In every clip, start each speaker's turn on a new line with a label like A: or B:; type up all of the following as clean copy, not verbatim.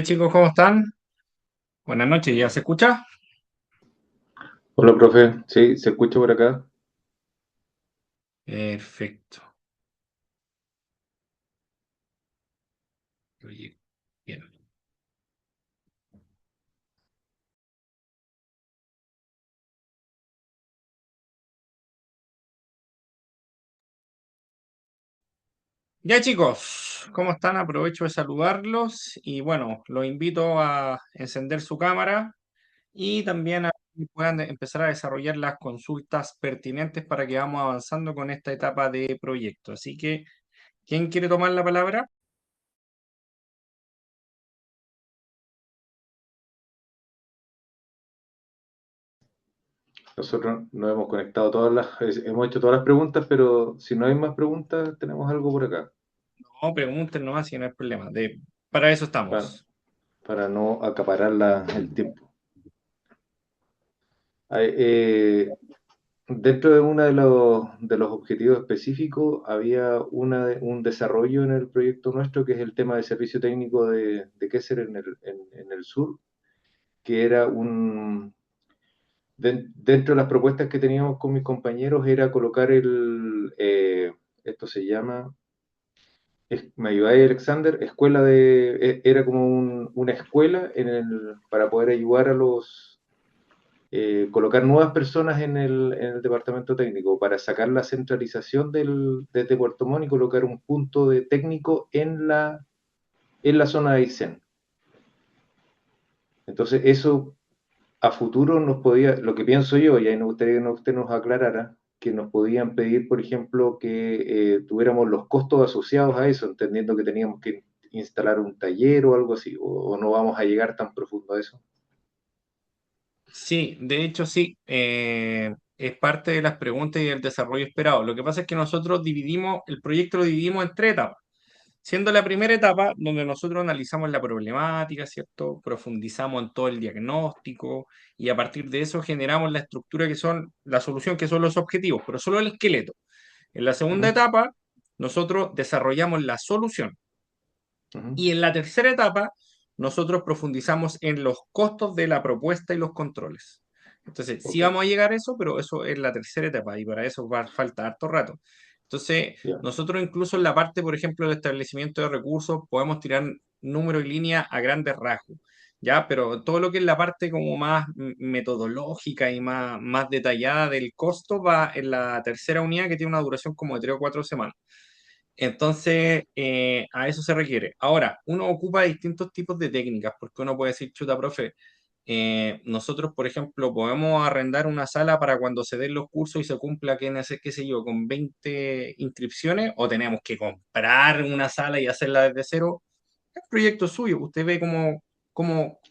A: Chicos, ¿cómo están? Buenas noches, ¿ya se escucha?
B: Hola, profe. Sí, se escucha por acá.
A: Perfecto. Oye, bien. Ya chicos, ¿cómo están? Aprovecho de saludarlos y bueno, los invito a encender su cámara y también a que puedan empezar a desarrollar las consultas pertinentes para que vamos avanzando con esta etapa de proyecto. Así que, ¿quién quiere tomar la palabra?
B: Nosotros nos hemos conectado hemos hecho todas las preguntas, pero si no hay más preguntas, tenemos algo por acá,
A: No, pregunten nomás si no hay problema. Para eso
B: para,
A: estamos.
B: para no acaparar el tiempo. Dentro de uno de los objetivos específicos había un desarrollo en el proyecto nuestro, que es el tema de servicio técnico de Kaiser en el sur, que era dentro de las propuestas que teníamos con mis compañeros era colocar esto se llama, me ayudáis Alexander, era como una escuela para poder ayudar colocar nuevas personas en el departamento técnico, para sacar la centralización desde Puerto Montt y colocar un punto de técnico en la zona de Aysén. Entonces eso a futuro lo que pienso yo, y ahí me gustaría que usted nos aclarara, que nos podían pedir, por ejemplo, que tuviéramos los costos asociados a eso, entendiendo que teníamos que instalar un taller o algo así, o no vamos a llegar tan profundo a eso.
A: Sí, de hecho sí, es parte de las preguntas y del desarrollo esperado. Lo que pasa es que nosotros dividimos, el proyecto lo dividimos en tres etapas, siendo la primera etapa donde nosotros analizamos la problemática, ¿cierto? Profundizamos en todo el diagnóstico y a partir de eso generamos la estructura que son, la solución que son los objetivos, pero solo el esqueleto. En la segunda
B: Ujú,
A: etapa, nosotros desarrollamos la solución.
B: ujú.
A: Y en la tercera etapa, nosotros profundizamos en los costos de la propuesta y los controles. Entonces, sí
B: Ok,
A: vamos a llegar a eso, pero eso es la tercera etapa y para eso va a faltar harto rato. Entonces,
B: ya.
A: nosotros incluso en la parte, por ejemplo, del establecimiento de recursos, podemos tirar número y línea a grandes rasgos, ¿ya? Pero todo lo que es la parte como más metodológica y más detallada del costo va en la tercera unidad que tiene una duración como de 3 o 4 semanas. Entonces, a eso se requiere. Ahora, uno ocupa distintos tipos de técnicas, porque uno puede decir, chuta, profe, nosotros, por ejemplo, podemos arrendar una sala para cuando se den los cursos y se cumpla, qué sé yo, con 20 inscripciones, o tenemos que comprar una sala y hacerla desde cero. Es proyecto suyo, usted ve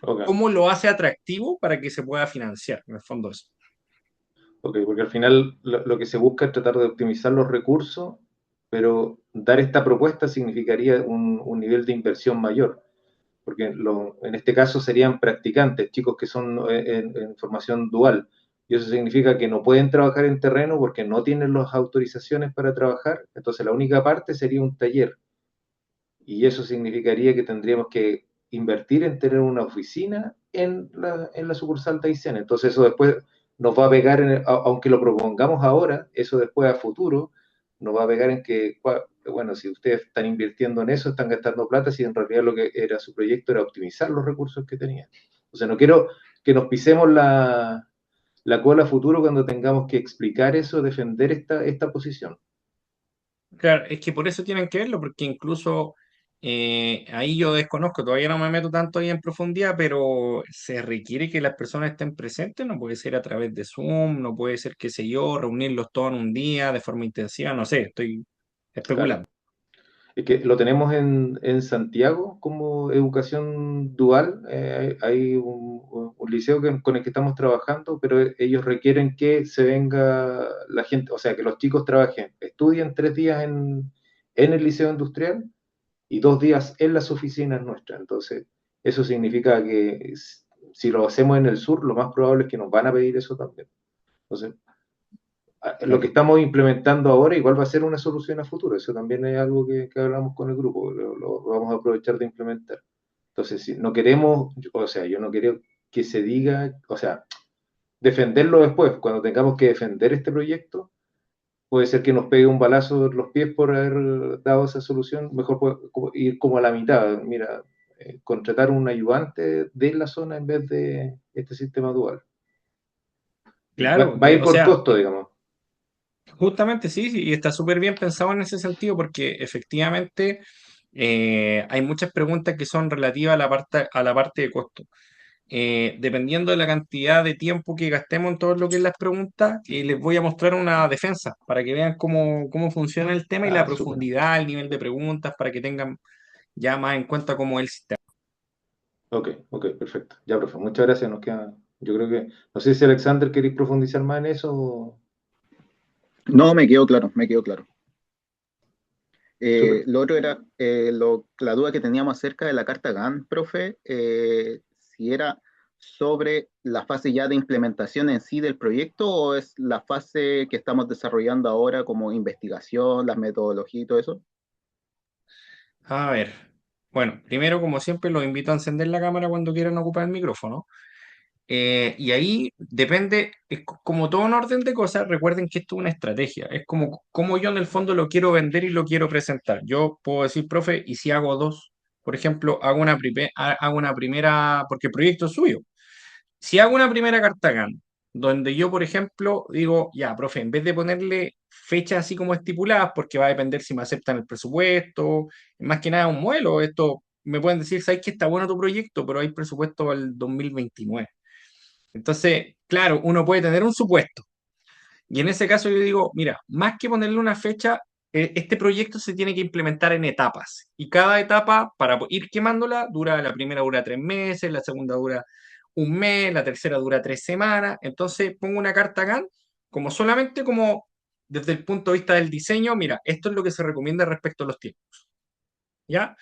B: Ok,
A: cómo lo hace atractivo para que se pueda financiar, en el fondo eso.
B: ok, porque al final lo que se busca es tratar de optimizar los recursos, pero dar esta propuesta significaría un nivel de inversión mayor, porque en este caso serían practicantes, chicos que son en formación dual, y eso significa que no pueden trabajar en terreno porque no tienen las autorizaciones para trabajar, entonces la única parte sería un taller, y eso significaría que tendríamos que invertir en tener una oficina en la sucursal de Aysén, entonces eso después nos va a pegar, aunque lo propongamos ahora, eso después a futuro nos va a pegar en que, bueno, si ustedes están invirtiendo en eso, están gastando plata, si en realidad lo que era su proyecto era optimizar los recursos que tenían. O sea, no quiero que nos pisemos la cola a futuro cuando tengamos que explicar eso, defender esta posición.
A: Claro, es que por eso tienen que verlo, porque incluso ahí yo desconozco, todavía no me meto tanto ahí en profundidad, pero se requiere que las personas estén presentes, no puede ser a través de Zoom, no puede ser, qué sé yo, reunirlos todos en un día de forma intensiva, no sé, estoy
B: Claro.
A: especulando.
B: Es que lo tenemos en Santiago como educación dual. Hay un liceo con el que estamos trabajando, pero ellos requieren que se venga la gente, o sea, que los chicos trabajen, estudien 3 días en el liceo industrial y 2 días en las oficinas nuestras. Entonces, eso significa que si lo hacemos en el sur, lo más probable es que nos van a pedir eso también. Entonces, lo que
A: Claro.
B: estamos implementando ahora igual va a ser una solución a futuro. Eso también es algo que hablamos con el grupo, lo vamos a aprovechar de implementar. Entonces, si no queremos, o sea, yo no quiero que se diga, o sea, defenderlo después, cuando tengamos que defender este proyecto, puede ser que nos pegue un balazo en los pies por haber dado esa solución, mejor ir como a la mitad, mira, contratar un ayudante de la zona en vez de este sistema dual.
A: Claro,
B: Va a
A: que,
B: ir
A: o
B: por
A: sea,
B: costo, digamos.
A: justamente sí, sí, y está súper bien pensado en ese sentido porque efectivamente hay muchas preguntas que son relativas a la parte de costo. Dependiendo de la cantidad de tiempo que gastemos en todo lo que es las preguntas, les voy a mostrar una defensa para que vean cómo funciona el tema y la
B: Ah, súper.
A: profundidad, el nivel de preguntas, para que tengan ya más en cuenta cómo es el sistema.
B: Ok, ok, perfecto. Ya, profe, muchas gracias. Nos queda, yo creo que, no sé si Alexander queréis profundizar más en eso.
C: No, me quedó claro, me quedó claro.
B: Súper.
C: Lo otro era la duda que teníamos acerca de la carta GAN, profe, si era sobre la fase ya de implementación en sí del proyecto o es la fase que estamos desarrollando ahora como investigación, las metodologías y todo eso.
A: A ver, bueno, primero como siempre los invito a encender la cámara cuando quieran ocupar el micrófono. Y ahí depende, como todo un orden de cosas, recuerden que esto es una estrategia, es como yo en el fondo lo quiero vender y lo quiero presentar. Yo puedo decir, profe, y si hago dos, por ejemplo, hago una primera, porque el proyecto es suyo. Si hago una primera carta GAN, donde yo, por ejemplo, digo, ya, profe, en vez de ponerle fechas así como estipuladas, porque va a depender si me aceptan el presupuesto, más que nada un modelo, esto me pueden decir, sabes que está bueno tu proyecto, pero hay presupuesto para el 2029. Entonces, claro, uno puede tener un supuesto. Y en ese caso yo digo, mira, más que ponerle una fecha, este proyecto se tiene que implementar en etapas. Y cada etapa, para ir quemándola, la primera dura 3 meses, la segunda dura un mes, la tercera dura 3 semanas. Entonces pongo una carta GAN como solamente como desde el punto de vista del diseño, mira, esto es lo que se recomienda respecto a los tiempos. ¿Ya?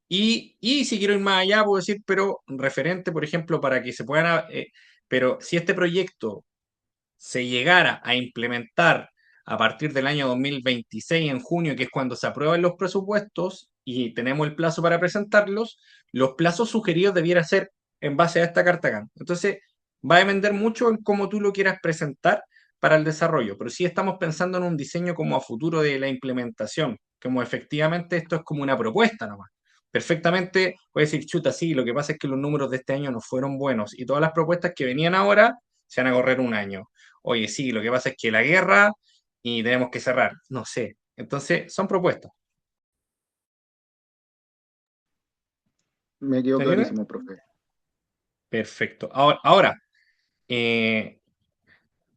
A: Y si quiero ir más allá, puedo decir, pero referente, por ejemplo, para que se puedan, pero si este proyecto se llegara a implementar a partir del año 2026 en junio, que es cuando se aprueban los presupuestos y tenemos el plazo para presentarlos, los plazos sugeridos debiera ser en base a esta carta GAN. Entonces, va a depender mucho en cómo tú lo quieras presentar para el desarrollo, pero sí estamos pensando en un diseño como a futuro de la implementación, como efectivamente esto es como una propuesta nomás. Perfectamente puede decir, chuta, sí, lo que pasa es que los números de este año no fueron buenos y todas las propuestas que venían ahora se van a correr un año. Oye, sí, lo que pasa es que la guerra y tenemos que cerrar. No sé. Entonces, son propuestas.
C: Me quedó
A: ¿Se entiende?
C: clarísimo, profe.
A: Perfecto. Ahora eh,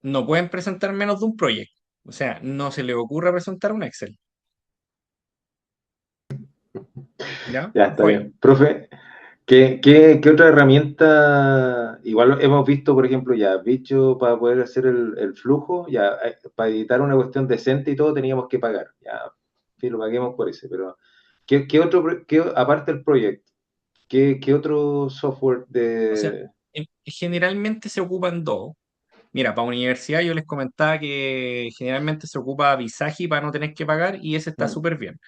A: no pueden presentar menos de un proyecto. O sea, no se les ocurra presentar un Excel. ¿Ya?
B: Ya, está
A: Fue.
B: bien. Profe, ¿qué otra herramienta? Igual hemos visto, por ejemplo, ya, dicho para poder hacer el flujo, ya, para editar una cuestión decente y todo teníamos que pagar. Ya, sí, lo paguemos por ese, pero ¿qué otro, aparte del proyecto, qué otro software
A: O sea,
B: de...
A: generalmente se ocupan dos. Mira, para universidad yo les comentaba que generalmente se ocupa Visagi para no tener que pagar y ese está
B: Mm,
A: súper bien.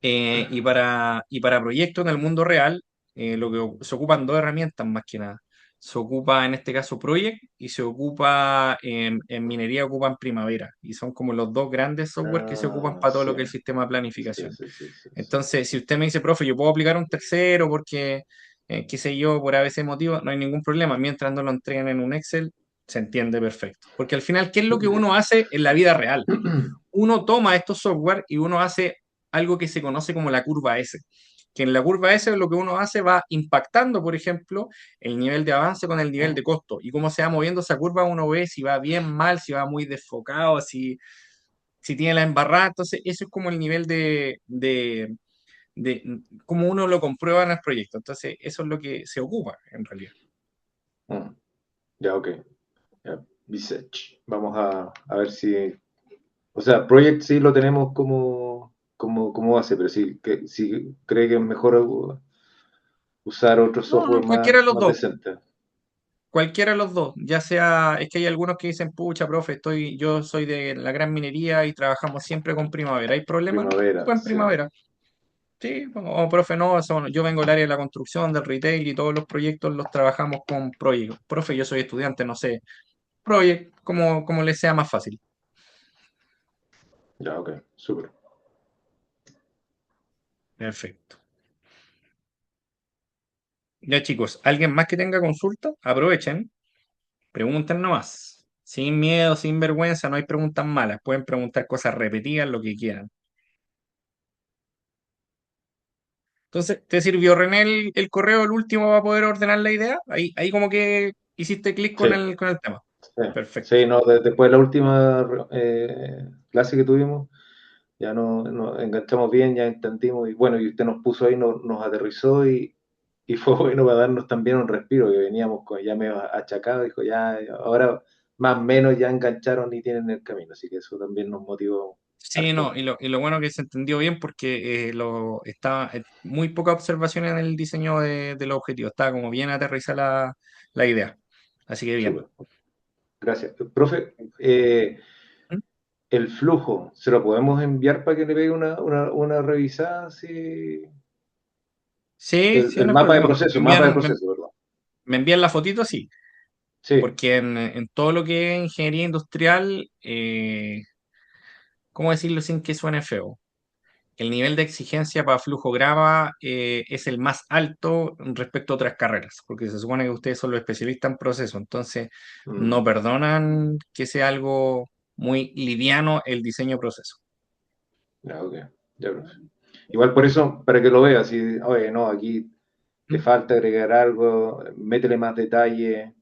A: Y para proyectos en el mundo real, lo que se ocupan dos herramientas más que nada. Se ocupa en este caso Project y se ocupa en minería ocupan Primavera. Y son como los dos grandes software que se ocupan para todo lo
B: sí,
A: que es el sistema de
B: sí,
A: planificación.
B: sí, sí, sí, sí.
A: Entonces, si usted me dice, profe, yo puedo aplicar un tercero porque, qué sé yo, por a veces motivo, no hay ningún problema. Mientras no lo entreguen en un Excel, se entiende perfecto. Porque al final, ¿qué es lo que uno hace en la vida real? Uno toma estos software y uno hace algo que se conoce como la curva S, que en la curva S lo que uno hace va impactando, por ejemplo, el nivel de avance con el nivel de costo. Y cómo se va moviendo esa curva, uno ve si va bien, mal, si va muy desfocado, si tiene la embarrada. Entonces, eso es como el nivel de cómo uno lo comprueba en el proyecto. Entonces, eso es lo que se ocupa en realidad.
B: Mm, ya, ok. Ya, Visage. Vamos a ver si... O sea, Project sí lo tenemos como base, pero si cree que es mejor usar otro
A: No, no,
B: software
A: cualquiera de los
B: más
A: dos.
B: decente.
A: Cualquiera de los dos, ya sea, es que hay algunos que dicen, pucha, profe, yo soy de la gran minería y trabajamos siempre con primavera. ¿Hay problema? No,
B: Primavera,
A: ocupen
B: sí.
A: primavera. Sí, o profe, no, yo vengo del área de la construcción, del retail y todos los proyectos los trabajamos con Project. Profe, yo soy estudiante, no sé. Project, como les sea más fácil.
B: Ya, ok, súper.
A: Perfecto. Ya chicos, ¿alguien más que tenga consulta? Aprovechen, pregunten nomás. Sin miedo, sin vergüenza, no hay preguntas malas. Pueden preguntar cosas repetidas, lo que quieran. Entonces, ¿te sirvió René el correo, el último, para poder ordenar la idea? Ahí como que hiciste clic con
B: Sí,
A: el tema.
B: sí.
A: Perfecto.
B: Sí, no, después de la última clase que tuvimos, ya nos enganchamos bien, ya entendimos, y bueno, y usted nos puso ahí, nos aterrizó y fue bueno para darnos también un respiro, que veníamos ya medio achacados, dijo, ya, ahora más o menos ya engancharon y tienen el camino, así que eso también nos motivó
A: Sí,
B: harto.
A: no, y lo bueno que se entendió bien porque estaba muy poca observación en el diseño de los objetivos. Estaba como bien aterrizada la idea. Así que bien.
B: Súper, gracias. Profe,
A: ¿Mm?
B: el flujo, ¿se lo podemos enviar para que le pegue una revisada? Sí.
A: Sí, sí,
B: El
A: no hay
B: mapa de
A: problema.
B: proceso, mapa de proceso, ¿verdad?
A: Me envían la fotito, sí.
B: Sí.
A: Porque en todo lo que es ingeniería industrial, ¿cómo decirlo sin que suene feo? El nivel de exigencia para flujograma es el más alto respecto a otras carreras, porque se supone que ustedes son los especialistas en proceso, entonces no
B: Mm,
A: perdonan que sea algo muy liviano el diseño proceso.
B: ya, ok. Ya, profe. Igual por eso, para que lo veas, si, oye, no, aquí te
A: ¿Mm?
B: falta agregar algo, métele más detalle.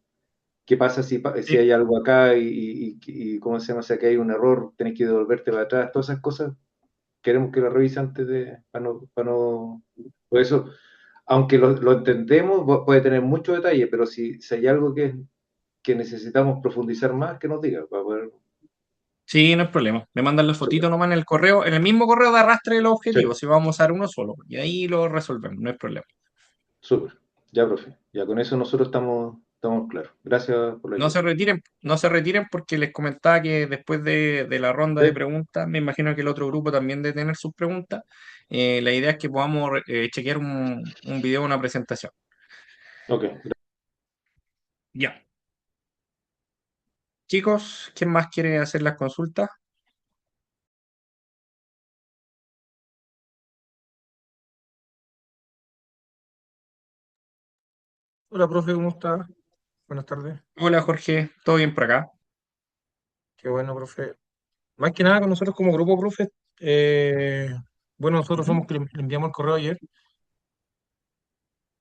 B: ¿Qué pasa si
A: Sí,
B: hay algo acá y cómo se llama? Si aquí hay un error, tenés que devolverte para atrás, todas esas cosas. Queremos que lo revise antes para no. Por eso, aunque lo entendemos, puede tener mucho detalle, pero si hay algo que necesitamos profundizar más, que nos diga, para poder.
A: sí, no hay problema. Me mandan la
B: Súper,
A: fotito nomás en el correo, en el mismo correo de arrastre de los
B: sí,
A: objetivos, si vamos a usar uno solo, y ahí lo resolvemos, no hay problema.
B: súper. Ya, profe. Ya con eso nosotros estamos claros. Gracias por la
A: No
B: ayuda.
A: se retiren, no se retiren porque les comentaba que después de la ronda de
B: Sí,
A: preguntas, me imagino que el otro grupo también debe tener sus preguntas. La idea es que podamos chequear un video, una presentación.
B: ok.
A: Ya. Chicos, ¿quién más quiere hacer las consultas?
D: Hola, profe, ¿cómo está? Buenas tardes.
A: Hola Jorge, ¿todo bien por acá?
D: Qué bueno, profe. Más que nada, con nosotros como grupo, profe, eh, bueno, nosotros
A: Ujú.
D: somos que le enviamos el correo ayer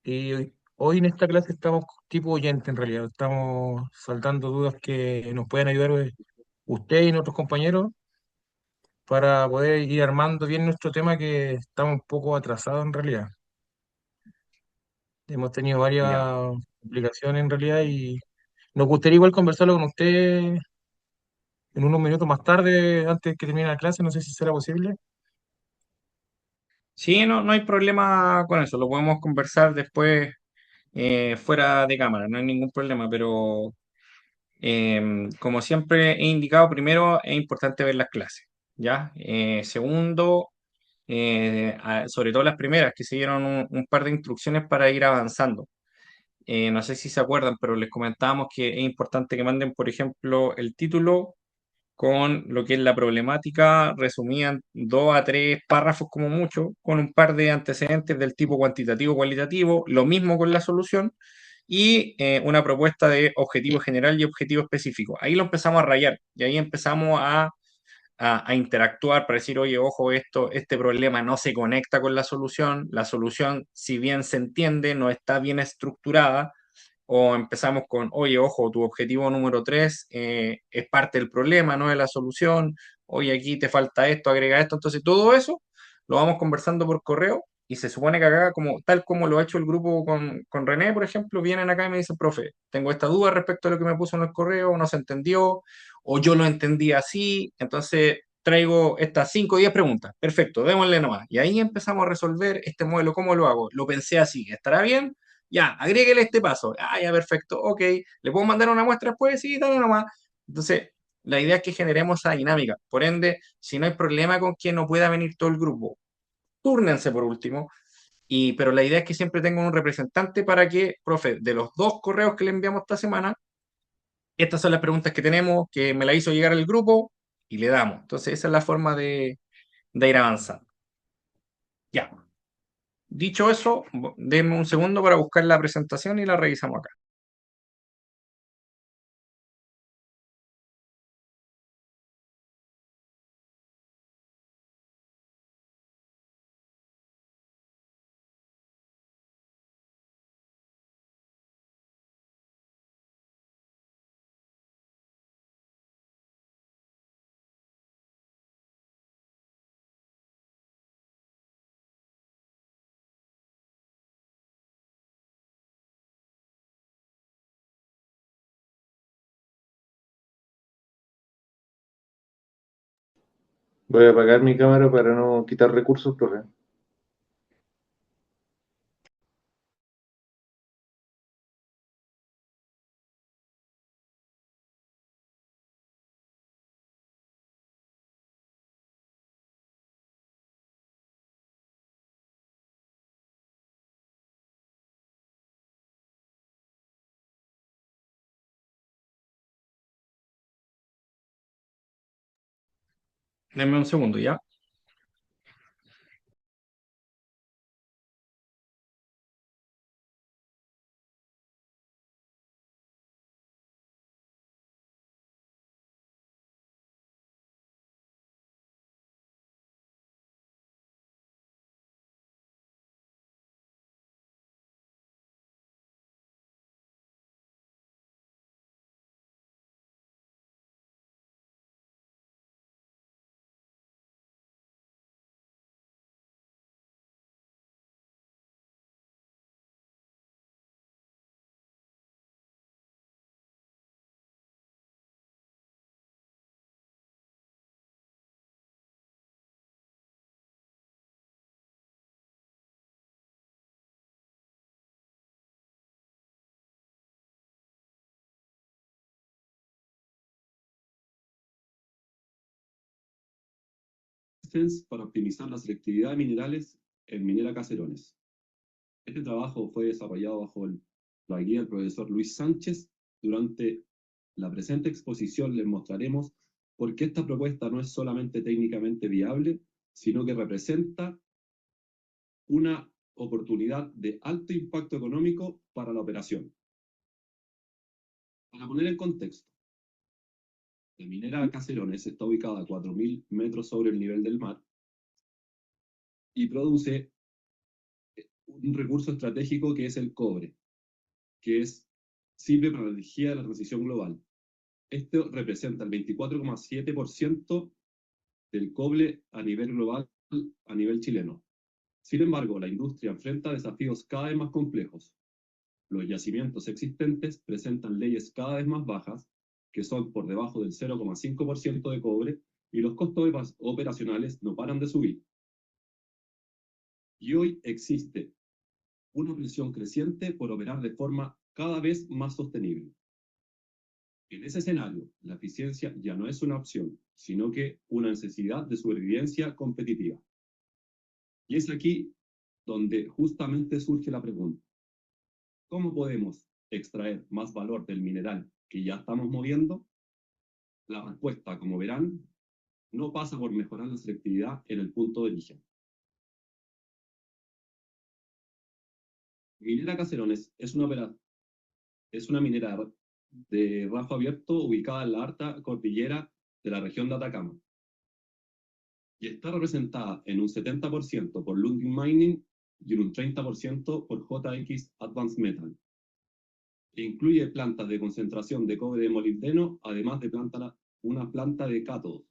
D: y hoy en esta clase estamos tipo oyente en realidad. Estamos saltando dudas que nos pueden ayudar usted y nuestros compañeros para poder ir armando bien nuestro tema que estamos un poco atrasados en realidad. Hemos tenido varias
A: Ya.
D: complicaciones en realidad y nos gustaría igual conversarlo con usted en unos minutos más tarde, antes que termine la clase, no sé si será posible.
A: Sí, no, no hay problema con eso, lo podemos conversar después fuera de cámara, no hay ningún problema, pero como siempre he indicado, primero es importante ver las clases, ¿ya? Segundo, sobre todo las primeras, que se dieron un par de instrucciones para ir avanzando. No sé si se acuerdan, pero les comentábamos que es importante que manden, por ejemplo, el título con lo que es la problemática resumida en 2 a 3 párrafos como mucho, con un par de antecedentes del tipo cuantitativo, cualitativo, lo mismo con la solución y una propuesta de objetivo general y objetivo específico. Ahí lo empezamos a rayar y ahí empezamos a interactuar para decir, oye, ojo, este problema no se conecta con la solución, si bien se entiende, no está bien estructurada, o empezamos con, oye, ojo, tu objetivo número 3 es parte del problema, no de la solución, oye, aquí te falta esto, agrega esto, entonces todo eso lo vamos conversando por correo y se supone que acá, como, tal como lo ha hecho el grupo con René, por ejemplo, vienen acá y me dicen, profe, tengo esta duda respecto a lo que me puso en el correo, no se entendió, o yo lo entendí así, entonces traigo estas 5 o 10 preguntas, perfecto, démosle nomás, y ahí empezamos a resolver este modelo, ¿cómo lo hago? Lo pensé así, ¿estará bien? Ya, agréguele este paso. Ah, ya, perfecto. Ok. ¿Le puedo mandar una muestra después? Sí, dale nomás. Entonces, la idea es que generemos esa dinámica. Por ende, si no hay problema con que no pueda venir todo el grupo, túrnense por último, pero la idea es que siempre tengan un representante para que, profe, de los 2 correos que le enviamos esta semana, estas son las preguntas que tenemos, que me la hizo llegar el grupo y le damos. Entonces, esa es la forma de ir avanzando. Ya. Dicho eso, denme un segundo para buscar la presentación y la revisamos acá.
B: Voy a apagar mi cámara para no quitar recursos, profe.
A: Denme un segundo, ¿ya?
E: Para optimizar la selectividad de minerales en Minera Caserones. Este trabajo fue desarrollado bajo la guía del profesor Luis Sánchez. Durante la presente exposición les mostraremos por qué esta propuesta no es solamente técnicamente viable, sino que representa una oportunidad de alto impacto económico para la operación. Para poner en contexto, la minera Caserones está ubicada a 4.000 metros sobre el nivel del mar y produce un recurso estratégico que es el cobre, que sirve para la energía de la transición global. Esto representa el 24,7% del cobre a nivel global, a nivel chileno. Sin embargo, la industria enfrenta desafíos cada vez más complejos. Los yacimientos existentes presentan leyes cada vez más bajas, que son por debajo del 0,5% de cobre, y los costos operacionales no paran de subir. Y hoy existe una presión creciente por operar de forma cada vez más sostenible. En ese escenario, la eficiencia ya no es una opción, sino que una necesidad de supervivencia competitiva. Y es aquí donde justamente surge la pregunta: ¿cómo podemos extraer más valor del mineral que ya estamos moviendo? La respuesta, como verán, no pasa por mejorar la selectividad en el punto de origen. Minera Caserones es una minera de rajo abierto ubicada en la alta cordillera de la región de Atacama, y está representada en un 70% por Lundin Mining y en un 30% por JX Advanced Metal. E incluye plantas de concentración de cobre de molibdeno, además de una planta de cátodos.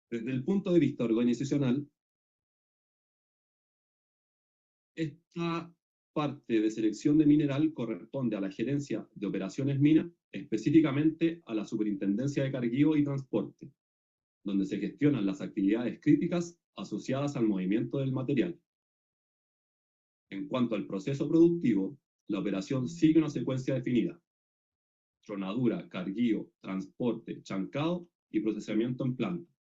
E: Desde el punto de vista organizacional, esta parte de selección de mineral corresponde a la Gerencia de Operaciones Minas, específicamente a la Superintendencia de Carguío y Transporte, donde se gestionan las actividades críticas asociadas al movimiento del material. En cuanto al proceso productivo, la operación sigue una secuencia definida: tronadura, carguío, transporte, chancado y procesamiento en planta.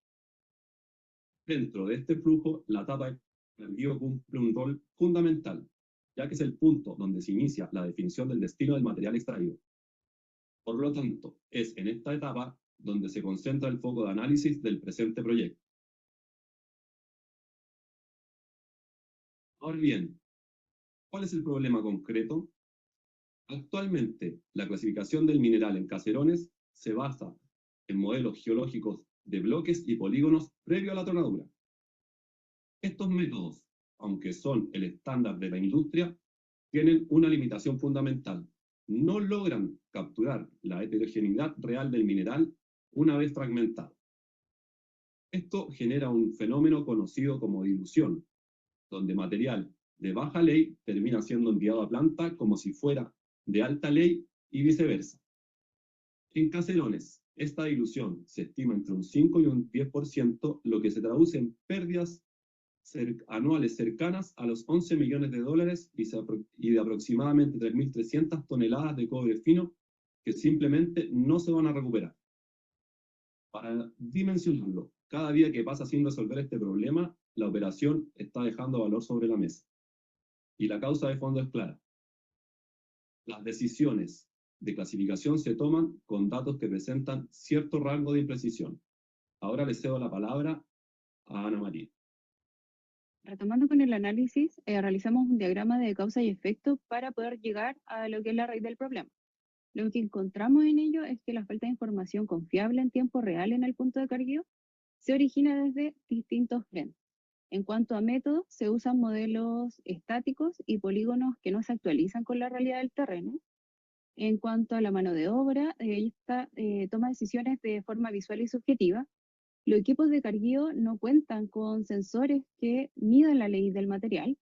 E: Dentro de este flujo, la etapa de carguío cumple un rol fundamental, ya que es el punto donde se inicia la definición del destino del material extraído. Por lo tanto, es en esta etapa donde se concentra el foco de análisis del presente proyecto. Ahora bien, ¿cuál es el problema concreto? Actualmente, la clasificación del mineral en caserones se basa en modelos geológicos de bloques y polígonos previo a la tronadura. Estos métodos, aunque son el estándar de la industria, tienen una limitación fundamental. No logran capturar la heterogeneidad real del mineral una vez fragmentado. Esto genera un fenómeno conocido como dilución, donde material de baja ley termina siendo enviado a planta como si fuera de alta ley y viceversa. En caserones, esta dilución se estima entre un 5 y un 10%, lo que se traduce en pérdidas anuales cercanas a los 11 millones de dólares y de aproximadamente 3.300 toneladas de cobre fino que simplemente no se van a recuperar. Para dimensionarlo, cada día que pasa sin resolver este problema, la operación está dejando valor sobre la mesa. Y la causa de fondo es clara. Las decisiones de clasificación se toman con datos que presentan cierto rango de imprecisión. Ahora le cedo la palabra a Ana María.
F: Retomando con el análisis, realizamos un diagrama de causa y efecto para poder llegar a lo que es la raíz del problema. Lo que encontramos en ello es que la falta de información confiable en tiempo real en el punto de cargueo se origina desde distintos frentes. En cuanto a métodos, se usan modelos estáticos y polígonos que no se actualizan con la realidad del terreno. En cuanto a la mano de obra, esta toma decisiones de forma visual y subjetiva. Los equipos de cargueo no cuentan con sensores que midan la ley del material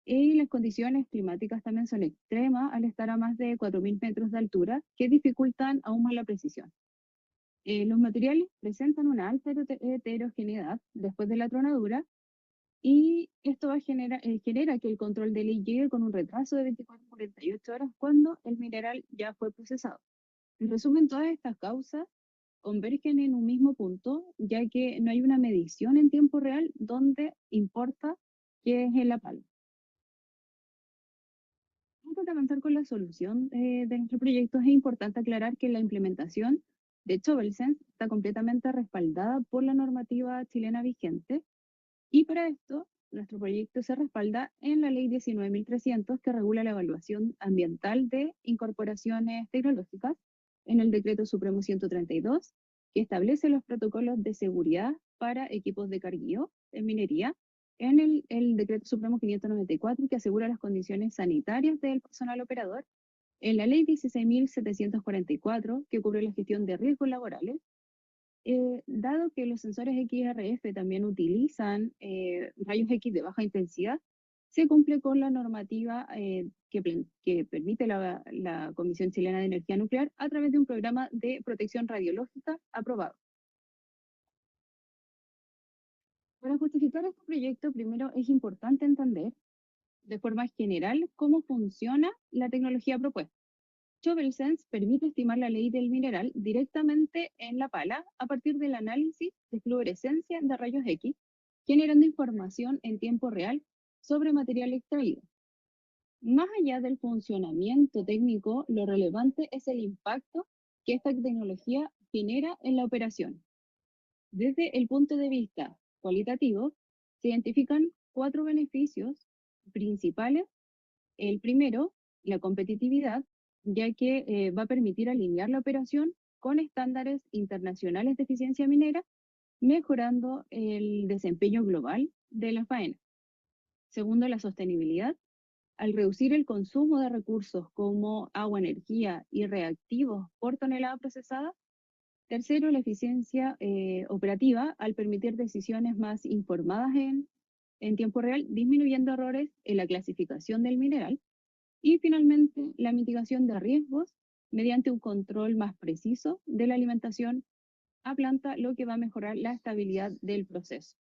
F: y las condiciones climáticas también son extremas al estar a más de 4.000 metros de altura, que dificultan aún más la precisión. Los materiales presentan una alta heterogeneidad después de la tronadura y esto genera que el control de ley llegue con un retraso de 24 a 48 horas cuando el mineral ya fue procesado. En resumen, todas estas causas convergen en un mismo punto, ya que no hay una medición en tiempo real donde importa qué es la pala. Antes de avanzar con la solución de nuestro proyecto, es importante aclarar que la implementación de ShovelSense está completamente respaldada por la normativa chilena vigente y para esto nuestro proyecto se respalda en la ley 19.300 que regula la evaluación ambiental de incorporaciones tecnológicas, en el decreto supremo 132 que establece los protocolos de seguridad para equipos de cargueo en minería, en el decreto supremo 594 que asegura las condiciones sanitarias del personal operador, en la ley 16.744 que cubre la gestión de riesgos laborales. Dado que los sensores XRF también utilizan rayos X de baja intensidad, se cumple con la normativa que permite la Comisión Chilena de Energía Nuclear a través de un programa de protección radiológica aprobado. Para justificar este proyecto, primero es importante entender de forma general cómo funciona la tecnología propuesta. ShovelSense permite estimar la ley del mineral directamente en la pala a partir del análisis de fluorescencia de rayos X, generando información en tiempo real sobre material extraído. Más allá del funcionamiento técnico, lo relevante es el impacto que esta tecnología genera en la operación. Desde el punto de vista cualitativo, se identifican 4 beneficios principales. El primero, la competitividad, ya que va a permitir alinear la operación con estándares internacionales de eficiencia minera, mejorando el desempeño global de la faena. Segundo, la sostenibilidad. Al reducir el consumo de recursos como agua, energía y reactivos por tonelada procesada. Tercero, la eficiencia operativa, al permitir decisiones más informadas en tiempo real, disminuyendo errores en la clasificación del mineral. Y finalmente, la mitigación de riesgos mediante un control más preciso de la alimentación a planta, lo que va a mejorar la estabilidad del proceso.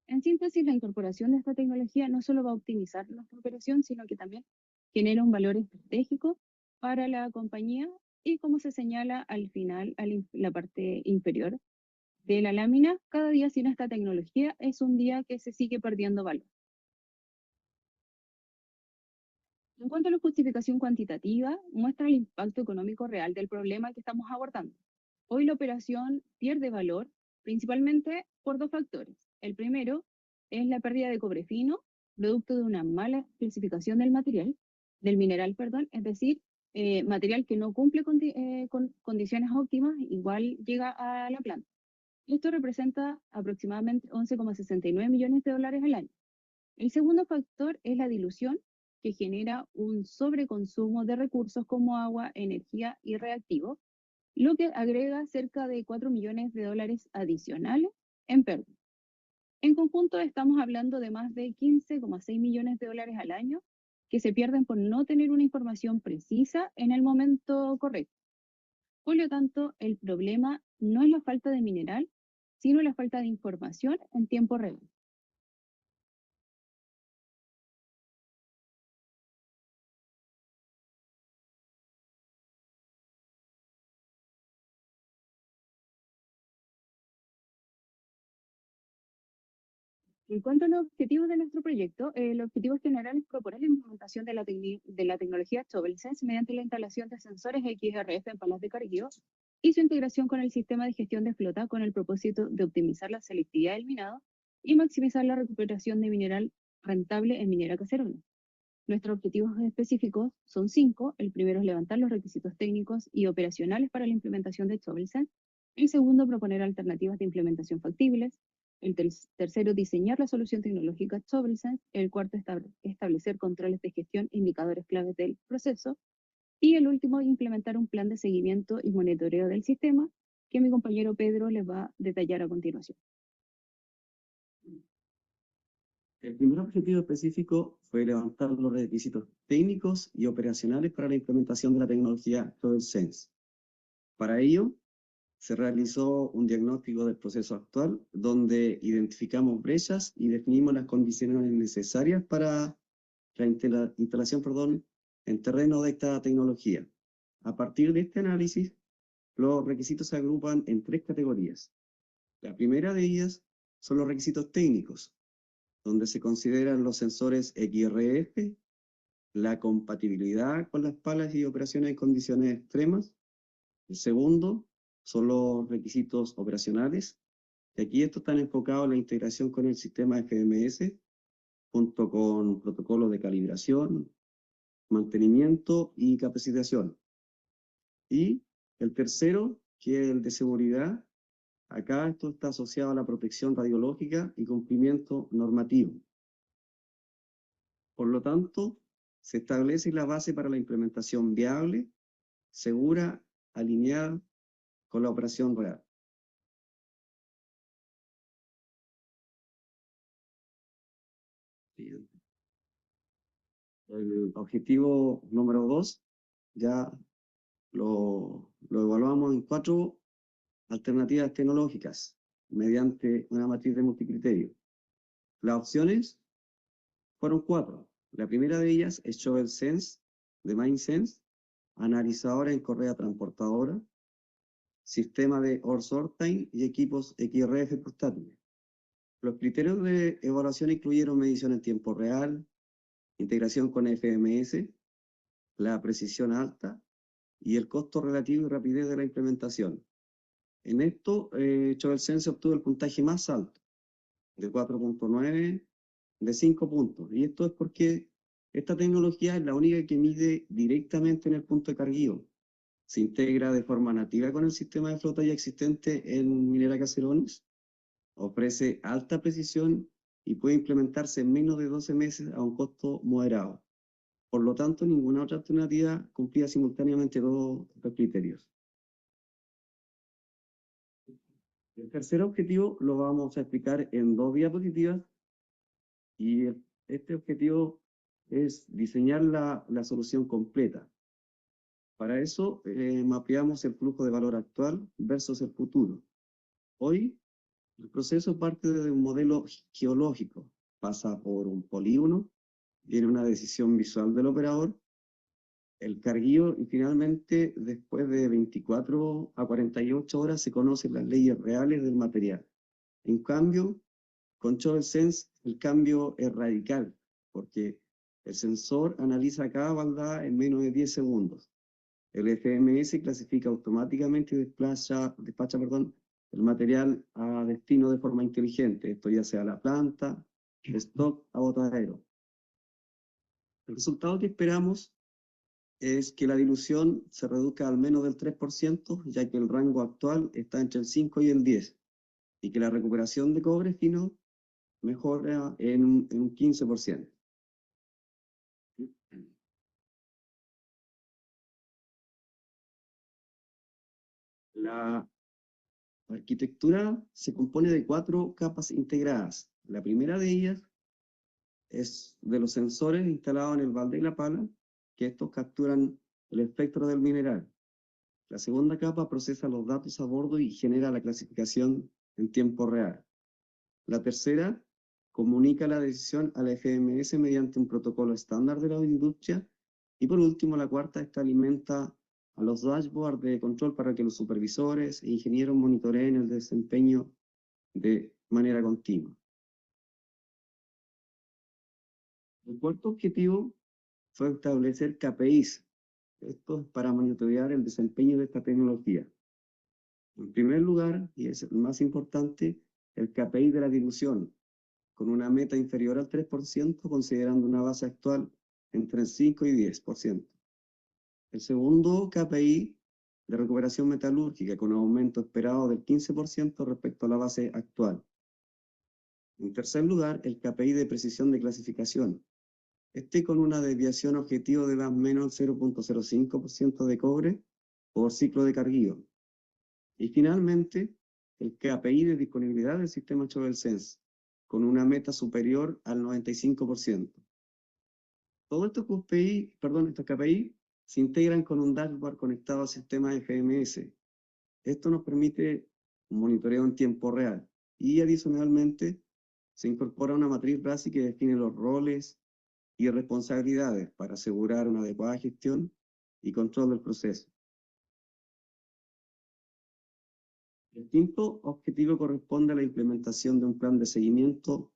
F: En síntesis, la incorporación de esta tecnología no solo va a optimizar nuestra operación, sino que también genera un valor estratégico para la compañía y, como se señala al final, la parte inferior, de la lámina, cada día sin esta tecnología es un día que se sigue perdiendo valor. En cuanto a la justificación cuantitativa, muestra el impacto económico real del problema que estamos abordando. Hoy la operación pierde valor principalmente por dos factores. El primero es la pérdida de cobre fino, producto de una mala clasificación del mineral, perdón, es decir, material que no cumple con condiciones óptimas, igual llega a la planta. Esto representa aproximadamente 11,69 millones de dólares al año. El segundo factor es la dilución, que genera un sobreconsumo de recursos como agua, energía y reactivos, lo que agrega cerca de 4 millones de dólares adicionales en pérdida. En conjunto estamos hablando de más de 15,6 millones de dólares al año que se pierden por no tener una información precisa en el momento correcto. Por lo tanto, el problema no es la falta de mineral, sino la falta de información en tiempo real. En cuanto a los objetivos de nuestro proyecto, el objetivo general es proponer la implementación de la tecnología ShovelSense mediante la instalación de sensores XRF en palas de carguío y su integración con el sistema de gestión de flota con el propósito de optimizar la selectividad del minado y maximizar la recuperación de mineral rentable en minera caserones. Nuestros objetivos específicos son 5. El primero es levantar los requisitos técnicos y operacionales para la implementación de ShovelSense. El segundo, proponer alternativas de implementación factibles. El tercero, diseñar la solución tecnológica ShovelSense. El cuarto, establecer controles de gestión e indicadores claves del proceso. Y el último, implementar un plan de seguimiento y monitoreo del sistema, que mi compañero Pedro les va a detallar a continuación.
G: El primer objetivo específico fue levantar los requisitos técnicos y operacionales para la implementación de la tecnología ShovelSense. Para ello, se realizó un diagnóstico del proceso actual, donde identificamos brechas y definimos las condiciones necesarias para la instalación en terreno de esta tecnología. A partir de este análisis, los requisitos se agrupan en 3 categorías. La primera de ellas son los requisitos técnicos, donde se consideran los sensores XRF, la compatibilidad con las palas y operaciones en condiciones extremas. El segundo son los requisitos operacionales, y aquí estos están enfocados en la integración con el sistema FMS, junto con protocolos de calibración, mantenimiento y capacitación. Y el tercero, que es el de seguridad, acá esto está asociado a la protección radiológica y cumplimiento normativo. Por lo tanto, se establece la base para la implementación viable, segura, alineada con la operación real. El objetivo número 2 ya lo evaluamos en 4 alternativas tecnológicas mediante una matriz de multicriterio. Las opciones fueron 4. La primera de ellas es ShovelSense de MineSense, analizadora en correa transportadora, sistema de ore sorting y equipos XRF portátiles. Los criterios de evaluación incluyeron medición en tiempo real, integración con FMS, la precisión alta y el costo relativo y rapidez de la implementación. En esto, ShovelSense obtuvo el puntaje más alto, de 4.9 de 5 puntos. Y esto es porque esta tecnología es la única que mide directamente en el punto de carguío. Se integra de forma nativa con el sistema de flota ya existente en Minera Caserones, ofrece alta precisión y puede implementarse en menos de 12 meses a un costo moderado. Por lo tanto, ninguna otra alternativa cumplía simultáneamente todos los criterios. El tercer objetivo lo vamos a explicar en 2 diapositivas, y este objetivo es diseñar la solución completa. Para eso mapeamos el flujo de valor actual versus el futuro. Hoy el proceso parte de un modelo geológico, pasa por un polígono, viene una decisión visual del operador, el carguillo, y finalmente, después de 24 a 48 horas, se conocen las leyes reales del material. En cambio, con ShovelSense el cambio es radical, porque el sensor analiza cada balda en menos de 10 segundos. El FMS clasifica automáticamente y despacha el material a destino de forma inteligente, esto ya sea a la planta, de stock, a botadero. El resultado que esperamos es que la dilución se reduzca al menos del 3%, ya que el rango actual está entre el 5 y el 10, y que la recuperación de cobre fino mejora en un 15%. La arquitectura se compone de 4 capas integradas. La primera de ellas es de los sensores instalados en el balde y la pala, que estos capturan el espectro del mineral. La segunda capa procesa los datos a bordo y genera la clasificación en tiempo real. La tercera comunica la decisión a la FMS mediante un protocolo estándar de la industria. Y por último, la cuarta, esta alimenta a los dashboards de control para que los supervisores e ingenieros monitoreen el desempeño de manera continua. El cuarto objetivo fue establecer KPIs. Esto es para monitorear el desempeño de esta tecnología. En primer lugar, y es el más importante, el KPI de la dilución, con una meta inferior al 3%, considerando una base actual entre el 5 y 10%. El segundo KPI de recuperación metalúrgica, con un aumento esperado del 15% respecto a la base actual. En tercer lugar, el KPI de precisión de clasificación, con una desviación objetivo de más o menos 0.05% de cobre por ciclo de carguillo. Y finalmente, el KPI de disponibilidad del sistema ShovelSense, con una meta superior al 95%. Todos estos KPI se integran con un dashboard conectado al sistema FMS. Esto nos permite un monitoreo en tiempo real. Y adicionalmente, se incorpora una matriz RASI que define los roles y responsabilidades para asegurar una adecuada gestión y control del proceso. El quinto objetivo corresponde a la implementación de un plan de seguimiento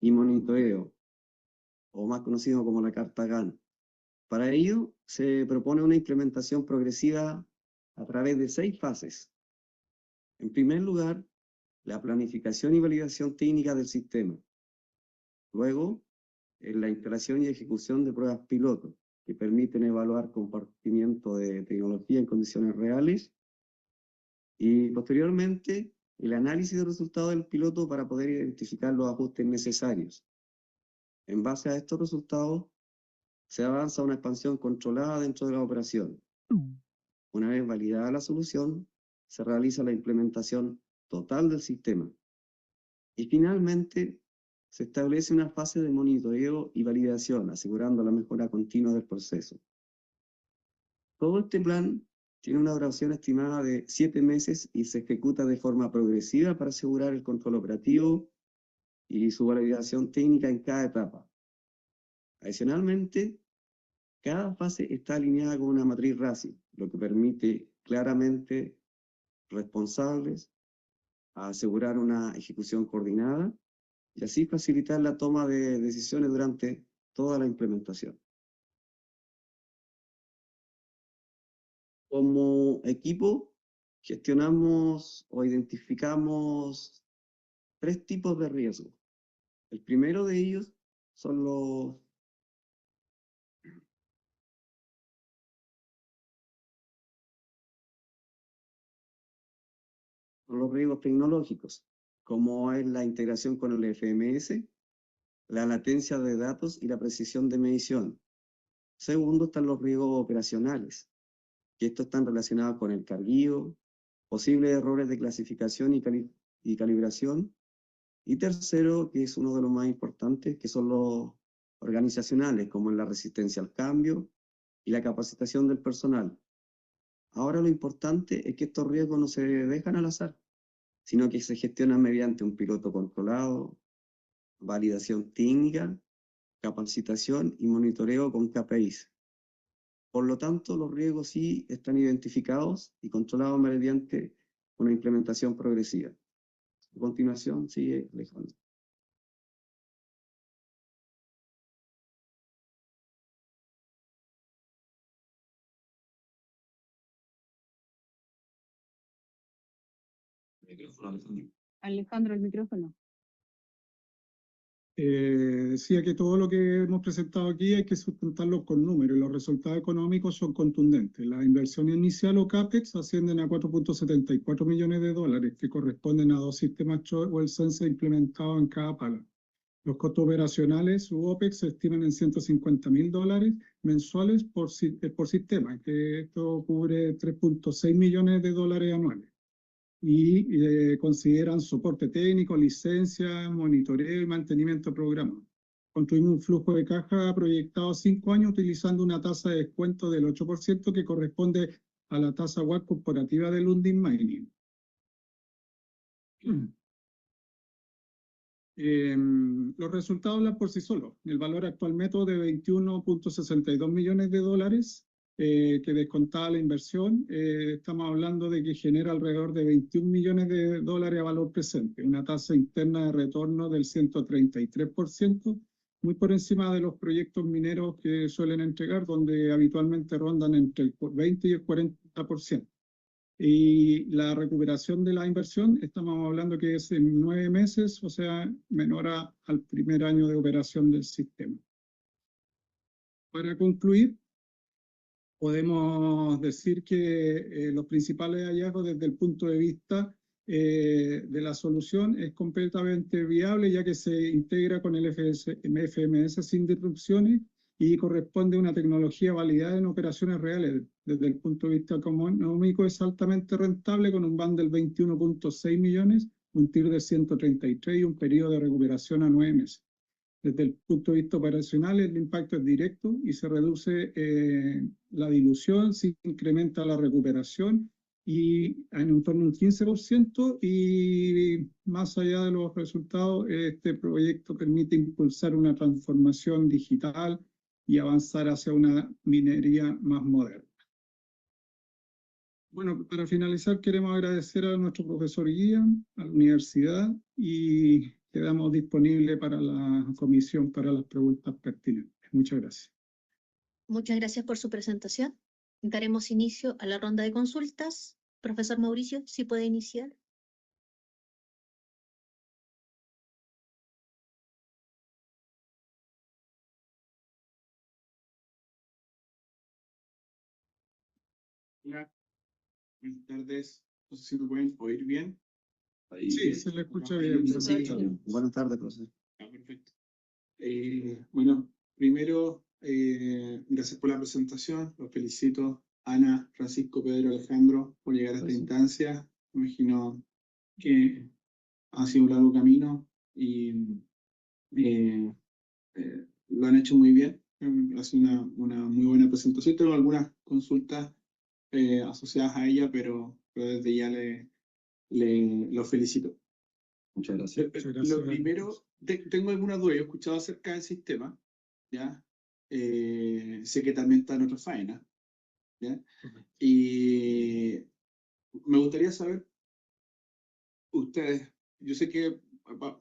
G: y monitoreo, o más conocido como la Carta GAN. Para ello, se propone una implementación progresiva a través de 6 fases. En primer lugar, la planificación y validación técnica del sistema. Luego, la instalación y ejecución de pruebas piloto, que permiten evaluar compartimiento de tecnología en condiciones reales. Y posteriormente, el análisis de resultados del piloto para poder identificar los ajustes necesarios. En base a estos resultados, se avanza a una expansión controlada dentro de la operación. Una vez validada la solución, se realiza la implementación total del sistema. Y finalmente, se establece una fase de monitoreo y validación, asegurando la mejora continua del proceso. Todo este plan tiene una duración estimada de 7 meses y se ejecuta de forma progresiva para asegurar el control operativo y su validación técnica en cada etapa. Adicionalmente, cada fase está alineada con una matriz RASI, lo que permite claramente responsables a asegurar una ejecución coordinada y así facilitar la toma de decisiones durante toda la implementación. Como equipo, gestionamos o identificamos 3 tipos de riesgos. El primero de ellos son los riesgos tecnológicos, como es la integración con el FMS, la latencia de datos y la precisión de medición. Segundo, están los riesgos operacionales, que estos están relacionados con el carguío, posibles errores de clasificación y calibración. Y tercero, que es uno de los más importantes, que son los organizacionales, como en la resistencia al cambio y la capacitación del personal. Ahora lo importante es que estos riesgos no se dejan al azar, sino que se gestionan mediante un piloto controlado, validación técnica, capacitación y monitoreo con KPIs. Por lo tanto, los riesgos sí están identificados y controlados mediante una implementación progresiva. A continuación, sigue Alejandro.
E: Micrófono, Alejandro.
F: Alejandro, el micrófono.
H: Decía que todo lo que hemos presentado aquí hay que sustentarlo con números y los resultados económicos son contundentes. La inversión inicial o CAPEX ascienden a 4.74 millones de dólares, que corresponden a 2 sistemas WellSense implementados en cada pala. Los costos operacionales u OPEX se estiman en $150.000 mensuales por sistema, que esto cubre 3.6 millones de dólares anuales. Y consideran soporte técnico, licencia, monitoreo y mantenimiento de programas. Construimos un flujo de caja proyectado a 5 años utilizando una tasa de descuento del 8% que corresponde a la tasa WACC corporativa de Lundin Mining. Los resultados hablan por sí solos. El valor actual neto de 21.62 millones de dólares que descontaba la inversión, estamos hablando de que genera alrededor de 21 millones de dólares a valor presente, una tasa interna de retorno del 133%, muy por encima de los proyectos mineros que suelen entregar, donde habitualmente rondan entre el 20 y el 40%. Y la recuperación de la inversión, estamos hablando que es en 9 meses, o sea, menor al primer año de operación del sistema. Para concluir, podemos decir que los principales hallazgos desde el punto de vista de la solución es completamente viable, ya que se integra con el FMS sin disrupciones y corresponde a una tecnología validada en operaciones reales. Desde el punto de vista económico es altamente rentable con un BAN del 21.6 millones, un TIR de 133 y un periodo de recuperación a 9 meses. Desde el punto de vista operacional, el impacto es directo y se reduce la dilución, se incrementa la recuperación y en un torno a un 15%, y más allá de los resultados, este proyecto permite impulsar una transformación digital y avanzar hacia una minería más moderna. Bueno, para finalizar queremos agradecer a nuestro profesor guía, a la universidad, y quedamos disponibles para la comisión para las preguntas pertinentes. Muchas gracias.
I: Muchas gracias por su presentación. Daremos inicio a la ronda de consultas. Profesor Mauricio, si puede iniciar.
H: Hola, buenas tardes. No sé si me pueden oír bien.
E: Ahí,
H: Sí, se le escucha bien.
G: Sí, buenas tardes, profesor.
H: Perfecto. Bueno, primero, gracias por la presentación. Los felicito, Ana, Francisco, Pedro, Alejandro, por llegar a esta instancia. Me imagino que ha sido un largo camino y lo han hecho muy bien. Ha sido una muy buena presentación. Tengo algunas consultas asociadas a ella, pero desde ya los felicito.
E: muchas gracias.
H: Lo primero, tengo algunas dudas. Yo he escuchado acerca del sistema, ¿ya? Sé que también está en otra faena, ¿ya? Y me gustaría saber, ustedes, yo sé que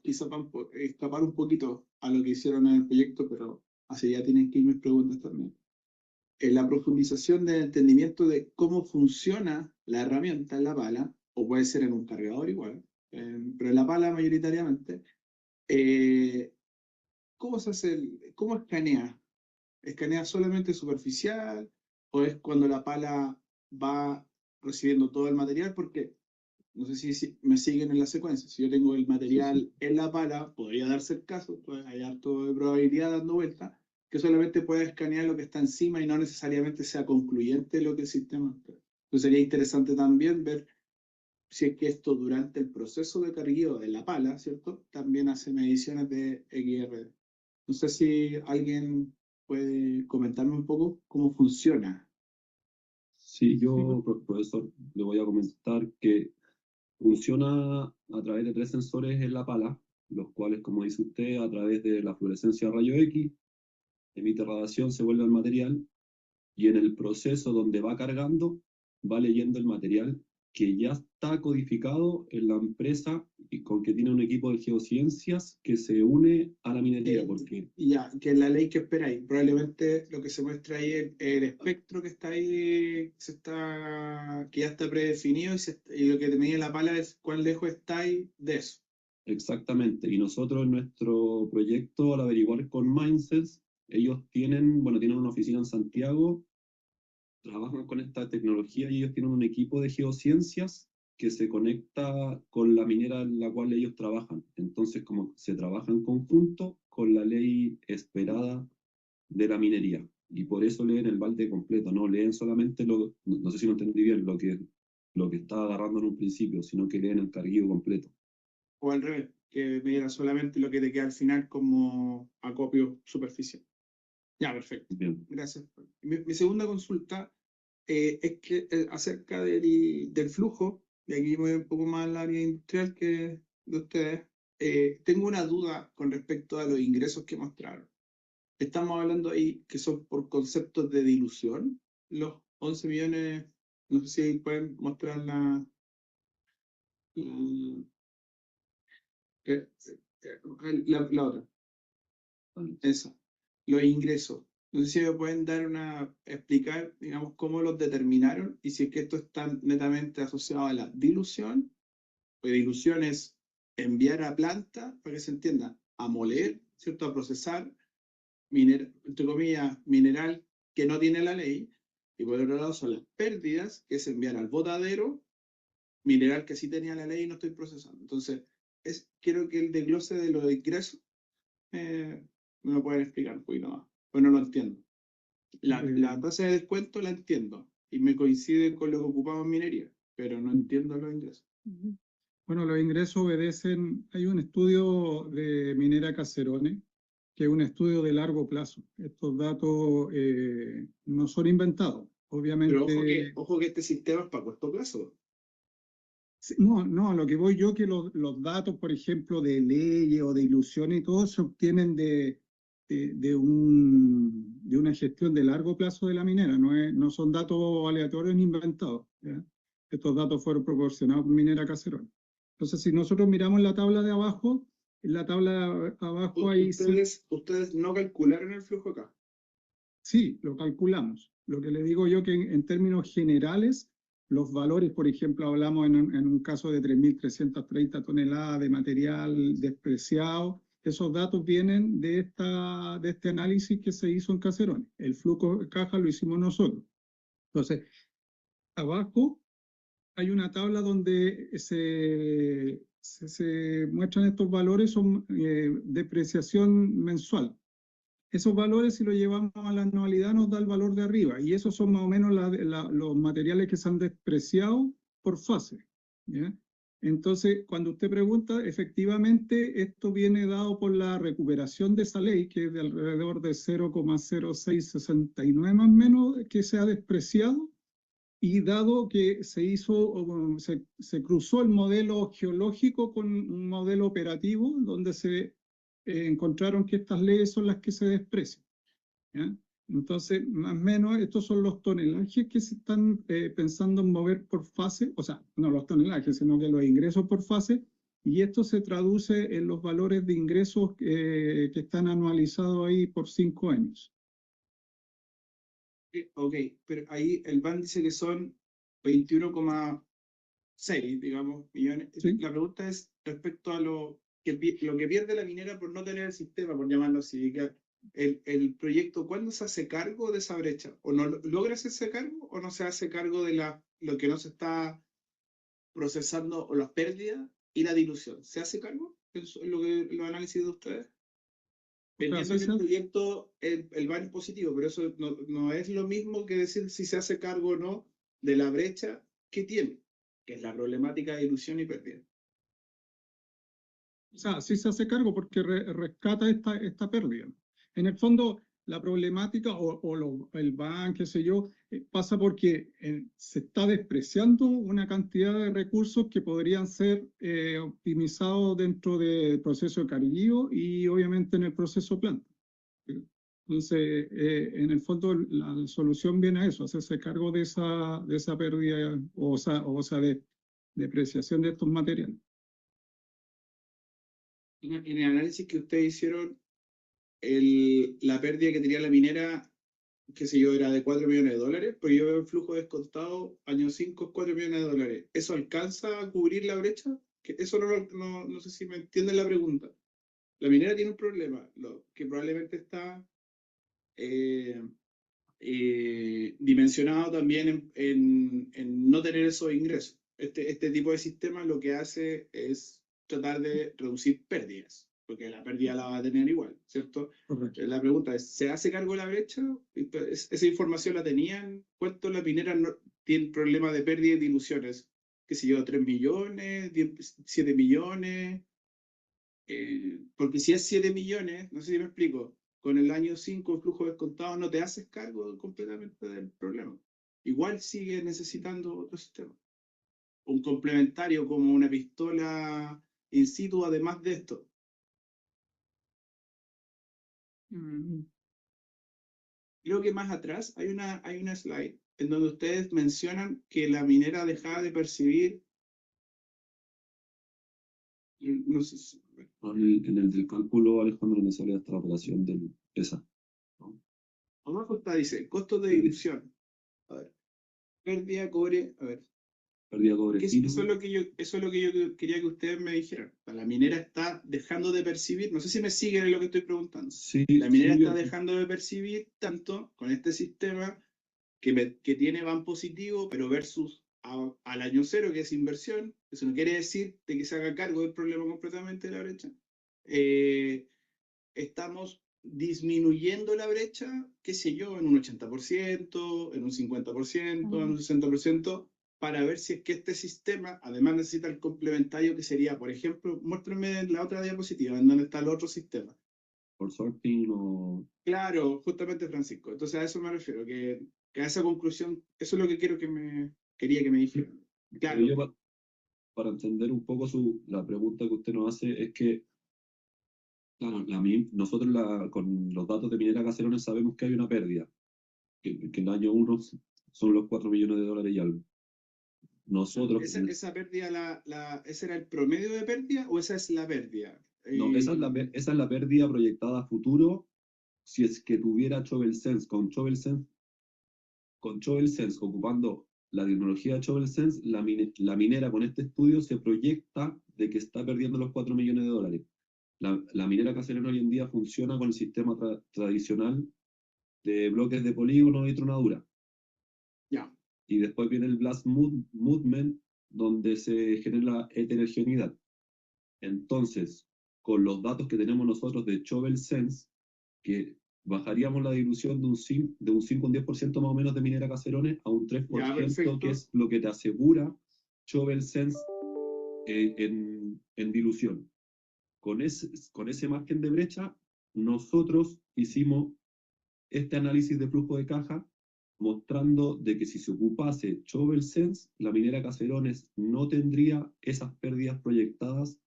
H: quizás van a escapar un poquito a lo que hicieron en el proyecto, pero hacia allá tienen que ir mis preguntas también. En la profundización del entendimiento de cómo funciona la herramienta en la pala, o puede ser en un cargador igual, pero en la pala mayoritariamente, ¿cómo se hace cómo escanea? ¿Escanea solamente superficial o es cuando la pala va recibiendo todo el material? Porque no sé si me siguen en la secuencia. Si yo tengo el material en la pala, podría darse el caso, pues hay harto de probabilidad dando vuelta, que solamente pueda escanear lo que está encima y no necesariamente sea concluyente lo que el sistema. Entonces sería interesante también ver si es que esto durante el proceso de cargueo de la pala, ¿cierto? También hace mediciones de XRD. No sé si alguien puede comentarme un poco cómo funciona.
E: Sí, yo, profesor, le voy a comentar que funciona a través de 3 sensores en la pala, los cuales, como dice usted, a través de la fluorescencia de rayo X, emite radiación, se vuelve al material, y en el proceso donde va cargando, va leyendo el material que ya está codificado en la empresa y con que tiene un equipo de geociencias que se une a la minería, porque
J: Ya, que es la ley que espera ahí. Probablemente lo que se muestra ahí es el espectro que está ahí, que ya está predefinido y lo que te mide la pala es cuán lejos está ahí de eso.
E: exactamente. Y nosotros en nuestro proyecto, al averiguar con Mindsense, ellos tienen una oficina en Santiago, trabajan con esta tecnología y ellos tienen un equipo de geociencias que se conecta con la minera en la cual ellos trabajan. Entonces, como se trabaja en conjunto con la ley esperada de la minería. Y por eso leen el balde completo, no leen solamente no sé si lo entendí bien, lo que estaba agarrando en un principio, sino que leen el carguillo completo.
J: O al revés, que me diera solamente lo que te queda al final como acopio superficial. Ya, perfecto.
E: Bien.
J: Gracias. Mi segunda consulta es que acerca del flujo, y aquí voy un poco más al área industrial que de ustedes, tengo una duda con respecto a los ingresos que mostraron. Estamos hablando ahí que son por conceptos de dilución, los 11 millones, no sé si pueden mostrar la otra. Eso, los ingresos. No sé si me pueden explicar, digamos, cómo los determinaron y si es que esto está netamente asociado a la dilución. Pues dilución es enviar a planta, para que se entienda, a moler, ¿cierto? A procesar, entre comillas, mineral que no tiene la ley. Y por otro lado son las pérdidas, que es enviar al botadero, mineral que sí tenía la ley y no estoy procesando. Entonces, quiero que el desglose de los ingresos me lo pueden explicar un poquito más. Pues no lo entiendo. La tasa de descuento la entiendo y me coincide con lo que ocupamos en minería, pero no entiendo los ingresos.
H: Bueno, los ingresos obedecen, hay un estudio de Minera Caserones, que es un estudio de largo plazo. Estos datos no son inventados, obviamente.
J: Pero ojo que este sistema es para corto plazo.
H: No, lo que voy yo que los datos, por ejemplo, de leyes o de ilusiones y todo, se obtienen de una gestión de largo plazo de la minera, no son datos aleatorios ni inventados, ¿ya? Estos datos fueron proporcionados por Minera Caserones. Entonces, si nosotros miramos la tabla de abajo, en la tabla de abajo hay...
J: ¿Ustedes no calcularon el flujo acá?
H: Sí, lo calculamos. Lo que le digo yo que en términos generales, los valores, por ejemplo, hablamos en un caso de 3.330 toneladas de material despreciado. Esos datos vienen de este análisis que se hizo en Caserones. El flujo de caja lo hicimos nosotros. Entonces, abajo hay una tabla donde se muestran estos valores, son depreciación mensual. Esos valores, si lo llevamos a la anualidad, nos da el valor de arriba. Y esos son más o menos los materiales que se han despreciado por fase, ¿ya? Entonces, cuando usted pregunta, efectivamente, esto viene dado por la recuperación de esa ley, que es de alrededor de 0,0669 más o menos, que se ha despreciado. Y dado que se cruzó el modelo geológico con un modelo operativo, donde se encontraron que estas leyes son las que se desprecian, ¿ya? Entonces, más o menos, estos son los tonelajes que se están pensando en mover por fase, o sea, no los tonelajes, sino que los ingresos por fase, y esto se traduce en los valores de ingresos que están anualizados ahí por 5 años.
J: Ok, pero ahí el BAN dice que son 21,6, digamos, millones.
H: ¿Sí?
J: La pregunta es respecto a lo que pierde la minera por no tener el sistema, por llamarlo así. El proyecto, ¿cuándo se hace cargo de esa brecha? ¿O no logra hacerse cargo o no se hace cargo de lo que no se está procesando o las pérdidas y la dilución? ¿Se hace cargo en los análisis de ustedes? Entiendo que el proyecto, el BAN es positivo, pero eso no es lo mismo que decir si se hace cargo o no de la brecha que tiene, que es la problemática de dilución y pérdida.
H: O sea, sí se hace cargo porque rescata esta pérdida. En el fondo, la problemática el BAN, qué sé yo, pasa porque se está despreciando una cantidad de recursos que podrían ser optimizados dentro del proceso de carguío y obviamente en el proceso planta. Entonces, en el fondo, la solución viene a eso, hacerse cargo de esa pérdida o sea, de depreciación de estos materiales.
J: En el análisis que ustedes hicieron, la pérdida que tenía la minera, qué sé yo, era de 4 millones de dólares, pues yo veo el flujo descontado, año 5, 4 millones de dólares. ¿Eso alcanza a cubrir la brecha? Eso no sé si me entienden la pregunta. La minera tiene un problema, que probablemente está dimensionado también en no tener esos ingresos. Este tipo de sistema lo que hace es tratar de reducir pérdidas, porque la pérdida la va a tener igual, ¿cierto?
H: Correcto.
J: La pregunta es, ¿se hace cargo de la brecha? ¿Esa información la tenían? ¿Cuánto la minera tiene problemas de pérdida y diluciones? ¿Qué sé yo, 3 millones, 7 millones? Porque si es 7 millones, no sé si me explico, con el año 5 el flujo descontado no te haces cargo completamente del problema. Igual sigue necesitando otro sistema. Un complementario como una pistola in situ, además de esto. Creo que más atrás hay una slide en donde ustedes mencionan que la minera dejaba de percibir, no sé si,
E: En el del cálculo, Alejandro, me sale hasta la operación del esa. ¿No?
J: abajo está, dice, costos de dilución. A ver, pérdida, cobre, a ver.
E: Pérdida cobre fino.
J: Eso es lo que yo quería que ustedes me dijeran. La minera está dejando de percibir, no sé si me siguen en lo que estoy preguntando.
E: Sí,
J: La minera
E: sí,
J: está dejando de percibir tanto con este sistema que tiene van positivo, pero versus al año cero, que es inversión. Eso no quiere decir de que se haga cargo del problema completamente de la brecha. Estamos disminuyendo la brecha, qué sé yo, en un 80%, en un 50%, en un 60%, para ver si es que este sistema además necesita el complementario que sería, por ejemplo, muéstrenme la otra diapositiva, en donde está el otro sistema.
E: Por sorting o...
J: Claro, justamente Francisco. Entonces a eso me refiero, que a esa conclusión, eso es lo que quería que me dijeran. Claro.
E: Pero yo, para entender un poco la pregunta que usted nos hace, es que, claro, nosotros con los datos de Minera Caserones sabemos que hay una pérdida, que el año 1 son los 4 millones de dólares y algo. Nosotros...
J: ¿Esa pérdida, ese era el promedio de pérdida o esa es la pérdida?
E: No, esa es la pérdida proyectada a futuro si es que tuviera Shovel Sense. Con Shovel Sense, ocupando la tecnología de Shovel Sense, la minera con este estudio se proyecta de que está perdiendo los 4 millones de dólares. La minera Caserón hoy en día funciona con el sistema tradicional de bloques de polígono y tronadura.
J: Ya.
E: Y después viene el Blast Movement, donde se genera heterogeneidad. Entonces, con los datos que tenemos nosotros de Shovel Sense, que bajaríamos la dilución de un 5 a un 10% más o menos de Minera Caserones a un 3%, que es lo que te asegura Shovel Sense en dilución. Con ese margen de brecha, nosotros hicimos este análisis de flujo de caja mostrando de que si se ocupase Shovel Sense, la minera Caserones no tendría esas pérdidas proyectadas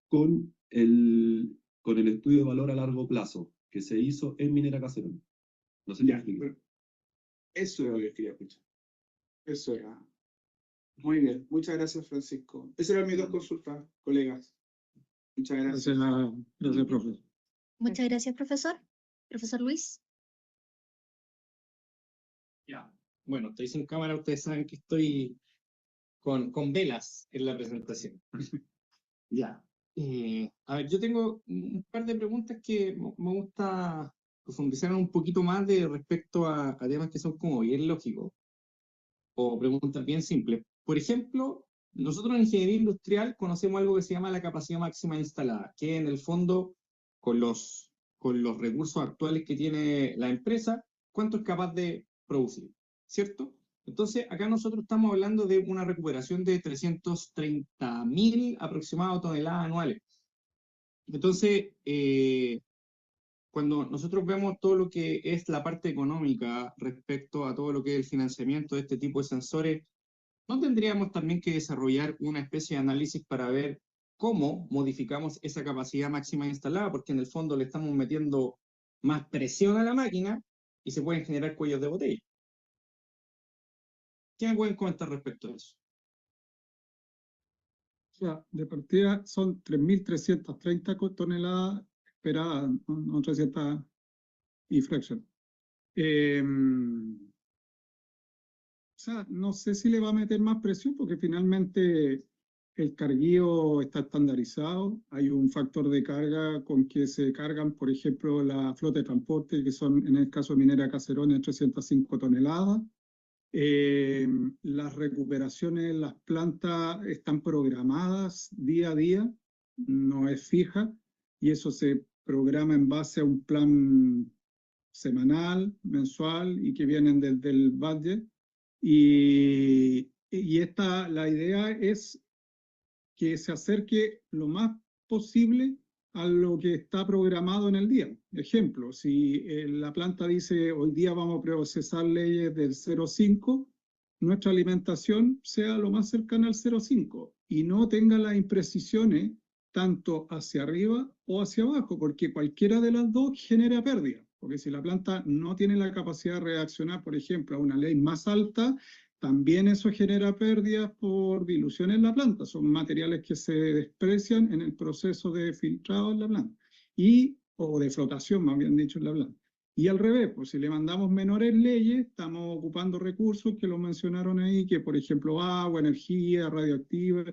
E: con el estudio de valor a largo plazo que se hizo en Minera Caserones. No sé si me explico.
J: Eso es lo que quería escuchar. Eso era. Muy bien, muchas gracias, Francisco. Esas eran mis dos consultas, colegas. Muchas gracias.
H: Gracias, profesor.
I: Muchas gracias, profesor. Profesor Luis.
A: Ya. Bueno, estoy sin cámara, ustedes saben que estoy con velas en la presentación. Ya. A ver, yo tengo un par de preguntas que me gusta profundizar un poquito más respecto a temas que son como bien lógicos o preguntas bien simples. Por ejemplo, nosotros en ingeniería industrial conocemos algo que se llama la capacidad máxima instalada, que en el fondo, con los recursos actuales que tiene la empresa, ¿cuánto es capaz de producir? ¿Cierto? Entonces, acá nosotros estamos hablando de una recuperación de 330.000 aproximadas toneladas anuales. Entonces, cuando nosotros vemos todo lo que es la parte económica respecto a todo lo que es el financiamiento de este tipo de sensores, ¿no tendríamos también que desarrollar una especie de análisis para ver cómo modificamos esa capacidad máxima instalada? Porque en el fondo le estamos metiendo más presión a la máquina y se pueden generar cuellos de botella. ¿Qué me pueden comentar respecto a eso?
H: O sea, de partida son 3.330 toneladas esperadas, no 300 y fraction. O sea, no sé si le va a meter más presión porque finalmente el carguío está estandarizado. Hay un factor de carga con que se cargan, por ejemplo, la flota de transporte, que son, en el caso de Minera Caserones, 305 toneladas. Las recuperaciones en las plantas están programadas día a día, no es fija, y eso se programa en base a un plan semanal, mensual y que vienen desde el budget. Y la idea es que se acerque lo más posible a lo que está programado en el día. Ejemplo, si la planta dice hoy día vamos a procesar leyes del 0,5, nuestra alimentación sea lo más cercana al 0,5 y no tenga las imprecisiones tanto hacia arriba o hacia abajo, porque cualquiera de las dos genera pérdida. Porque si la planta no tiene la capacidad de reaccionar, por ejemplo, a una ley más alta, también eso genera pérdidas por dilución en la planta. Son materiales que se desprecian en el proceso de filtrado en la planta, o de flotación, más bien dicho, en la planta. Y al revés, pues si le mandamos menores leyes, estamos ocupando recursos que lo mencionaron ahí, que por ejemplo agua, energía, radioactiva,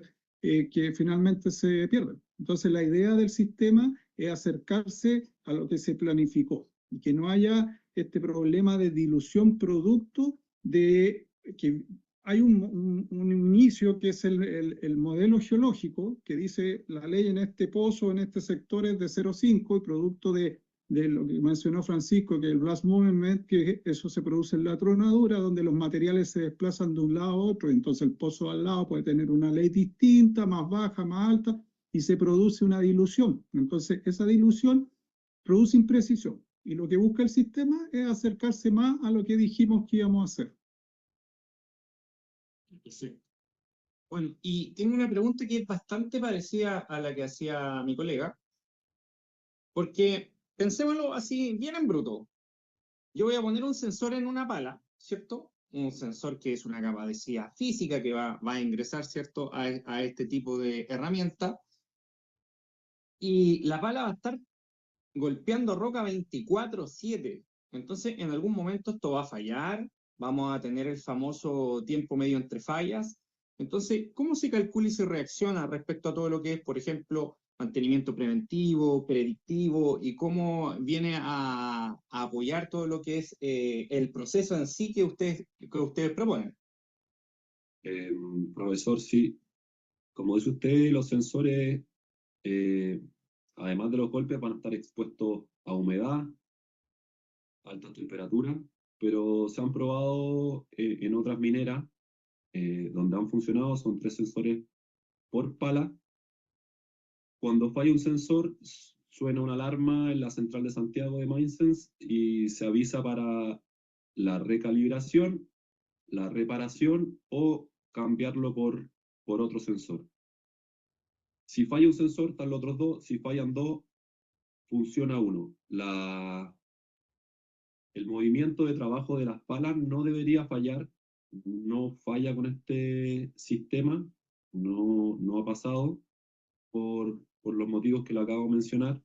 H: que finalmente se pierden. Entonces la idea del sistema es acercarse a lo que se planificó y que no haya este problema de dilución producto de que hay un inicio que es el modelo geológico que dice la ley en este pozo, en este sector es de 0,5 y producto de lo que mencionó Francisco, que el blast movement, que eso se produce en la tronadura, donde los materiales se desplazan de un lado a otro, y entonces el pozo al lado puede tener una ley distinta, más baja, más alta, y se produce una dilución. Entonces esa dilución produce imprecisión, y lo que busca el sistema es acercarse más a lo que dijimos que íbamos a hacer.
A: Sí. Bueno, y tengo una pregunta que es bastante parecida a la que hacía mi colega, porque pensémoslo así, bien en bruto. Yo voy a poner un sensor en una pala, ¿cierto? Un sensor que es una capacidad física que va a ingresar, ¿cierto?, a este tipo de herramienta. Y la pala va a estar golpeando roca 24/7. Entonces, en algún momento esto va a fallar, vamos a tener el famoso tiempo medio entre fallas. Entonces, ¿cómo se calcula y se reacciona respecto a todo lo que es, por ejemplo, mantenimiento preventivo, predictivo, y cómo viene a apoyar todo lo que es el proceso en sí que ustedes proponen?
E: Profesor, sí, como dice usted, los sensores, además de los golpes, van a estar expuestos a humedad, alta temperatura, pero se han probado en otras mineras donde han funcionado, son 3 sensores por pala. Cuando falla un sensor, suena una alarma en la central de Santiago de MineSense y se avisa para la recalibración, la reparación o cambiarlo por otro sensor. Si falla un sensor, están los otros dos. Si fallan dos, funciona uno. El movimiento de trabajo de las palas no debería fallar, no falla con este sistema, no ha pasado por los motivos que lo acabo de mencionar.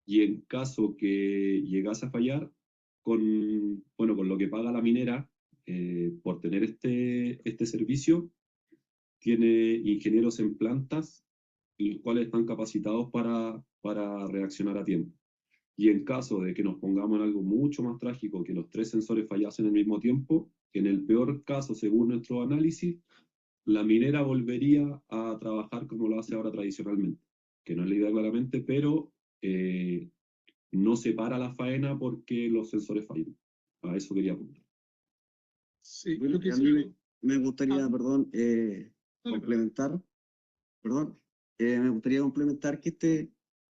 E: Y en caso que llegase a fallar, con lo que paga la minera por tener este servicio, tiene ingenieros en plantas, los cuales están capacitados para reaccionar a tiempo. Y en caso de que nos pongamos en algo mucho más trágico, que los 3 sensores fallasen al mismo tiempo, en el peor caso, según nuestro análisis, la minera volvería a trabajar como lo hace ahora tradicionalmente, que no es la idea claramente, pero no se para la faena porque los sensores fallan. A eso quería apuntar.
H: Sí,
G: Bueno,
H: lo que
G: a mí me gustaría, complementar, me gustaría complementar que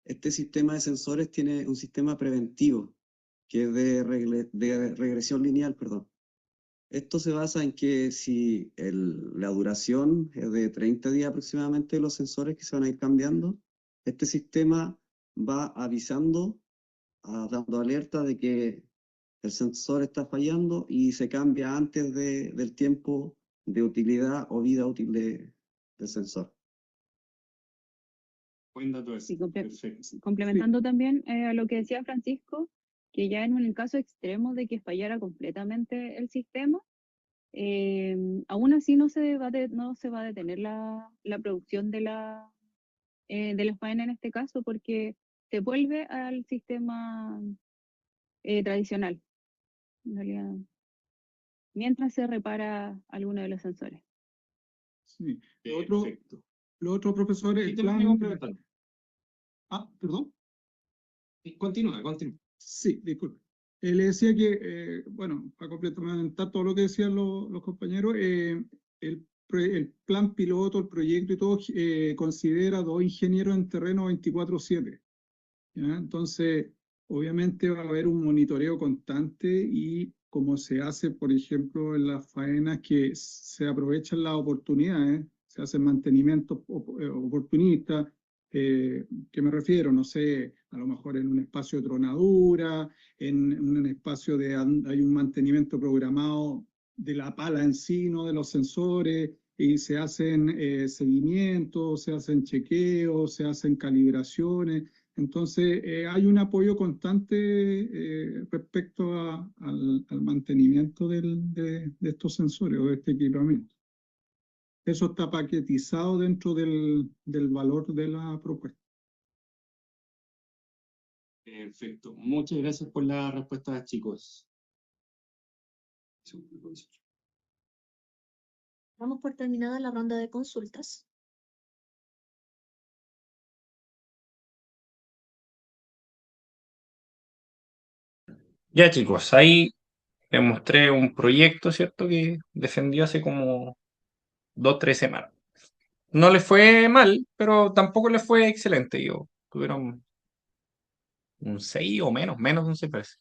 G: este sistema de sensores tiene un sistema preventivo, que es de regresión lineal, perdón. Esto se basa en que si la duración es de 30 días aproximadamente de los sensores que se van a ir cambiando, este sistema va avisando dando alerta de que el sensor está fallando y se cambia antes del tiempo de utilidad o vida útil del sensor.
E: Buen dato ese.
F: Sí,
E: Perfecto.
F: complementando también a lo que decía Francisco, que ya en un caso extremo de que fallara completamente el sistema, aún así no se va a detener la producción de la faena en este caso, porque se vuelve al sistema tradicional, en realidad, mientras se repara alguno de los sensores.
H: Sí.
E: Perfecto.
H: Lo otro, profesor,
A: Sí,
H: el
A: te lo
H: plan...
A: voy a complementar.
H: Perdón.
A: Sí, continúa.
H: Sí, disculpe. Le decía que, bueno, para complementar todo lo que decían los compañeros, el plan piloto, el proyecto y todo, considera 2 ingenieros en terreno 24/7. ¿Ya? Entonces, obviamente va a haber un monitoreo constante y como se hace, por ejemplo, en las faenas que se aprovechan las oportunidades, se hace mantenimiento oportunista. ¿Qué me refiero? No sé, a lo mejor en un espacio de tronadura, en un espacio hay un mantenimiento programado de la pala en sí, no de los sensores, y se hacen seguimientos, se hacen chequeos, se hacen calibraciones. Entonces, hay un apoyo constante respecto al mantenimiento de estos sensores o de este equipamiento. Eso está paquetizado dentro del valor de la propuesta.
A: Perfecto. Muchas gracias por la respuesta, chicos.
I: Damos por terminada la ronda de consultas.
A: Ya, chicos, ahí les mostré un proyecto, ¿cierto? Que defendió hace como 2, 3 semanas. No les fue mal, pero tampoco les fue excelente. Tuvieron un 6 o menos de un 6 parece.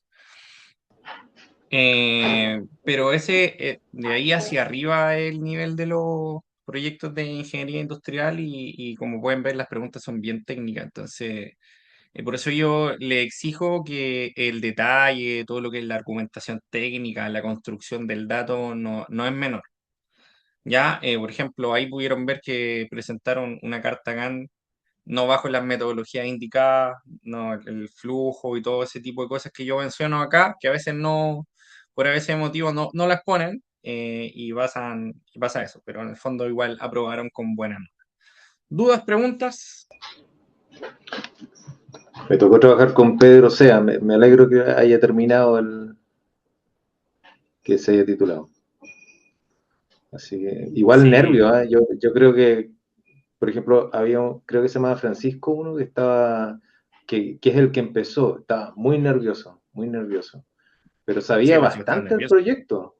A: Pero de ahí hacia arriba el nivel de los proyectos de ingeniería industrial y como pueden ver las preguntas son bien técnicas, entonces por eso yo le exijo que el detalle, todo lo que es la argumentación técnica, la construcción del dato no es menor. Ya, por ejemplo, ahí pudieron ver que presentaron una carta GAN no bajo las metodologías indicadas, no, el flujo y todo ese tipo de cosas que yo menciono acá, que a veces no, por a veces motivos no las ponen y pasa eso, pero en el fondo igual aprobaron con buena nota. ¿Dudas, preguntas?
B: Me tocó trabajar con Pedro Sea, me alegro que haya terminado que se haya titulado. Así que, igual
A: Sí.
B: nervio, ¿eh? Yo creo que, por ejemplo, creo que se llamaba Francisco, uno que es el que empezó, estaba muy nervioso, pero sabía
A: Sí, pues sí, estaban
B: bastante del
A: nerviosos.
B: proyecto,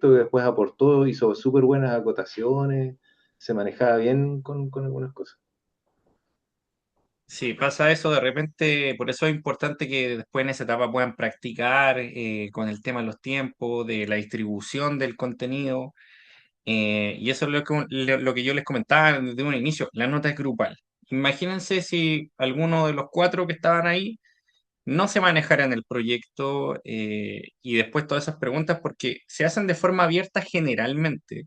B: que después aportó, hizo súper buenas acotaciones, se manejaba bien con algunas cosas.
A: Sí, pasa eso de repente, por eso es importante que después en esa etapa puedan practicar con el tema de los tiempos, de la distribución del contenido. Y eso es lo que yo les comentaba desde un inicio, la nota es grupal. Imagínense si alguno de los 4 que estaban ahí no se manejara en el proyecto y después todas esas preguntas, porque se hacen de forma abierta generalmente,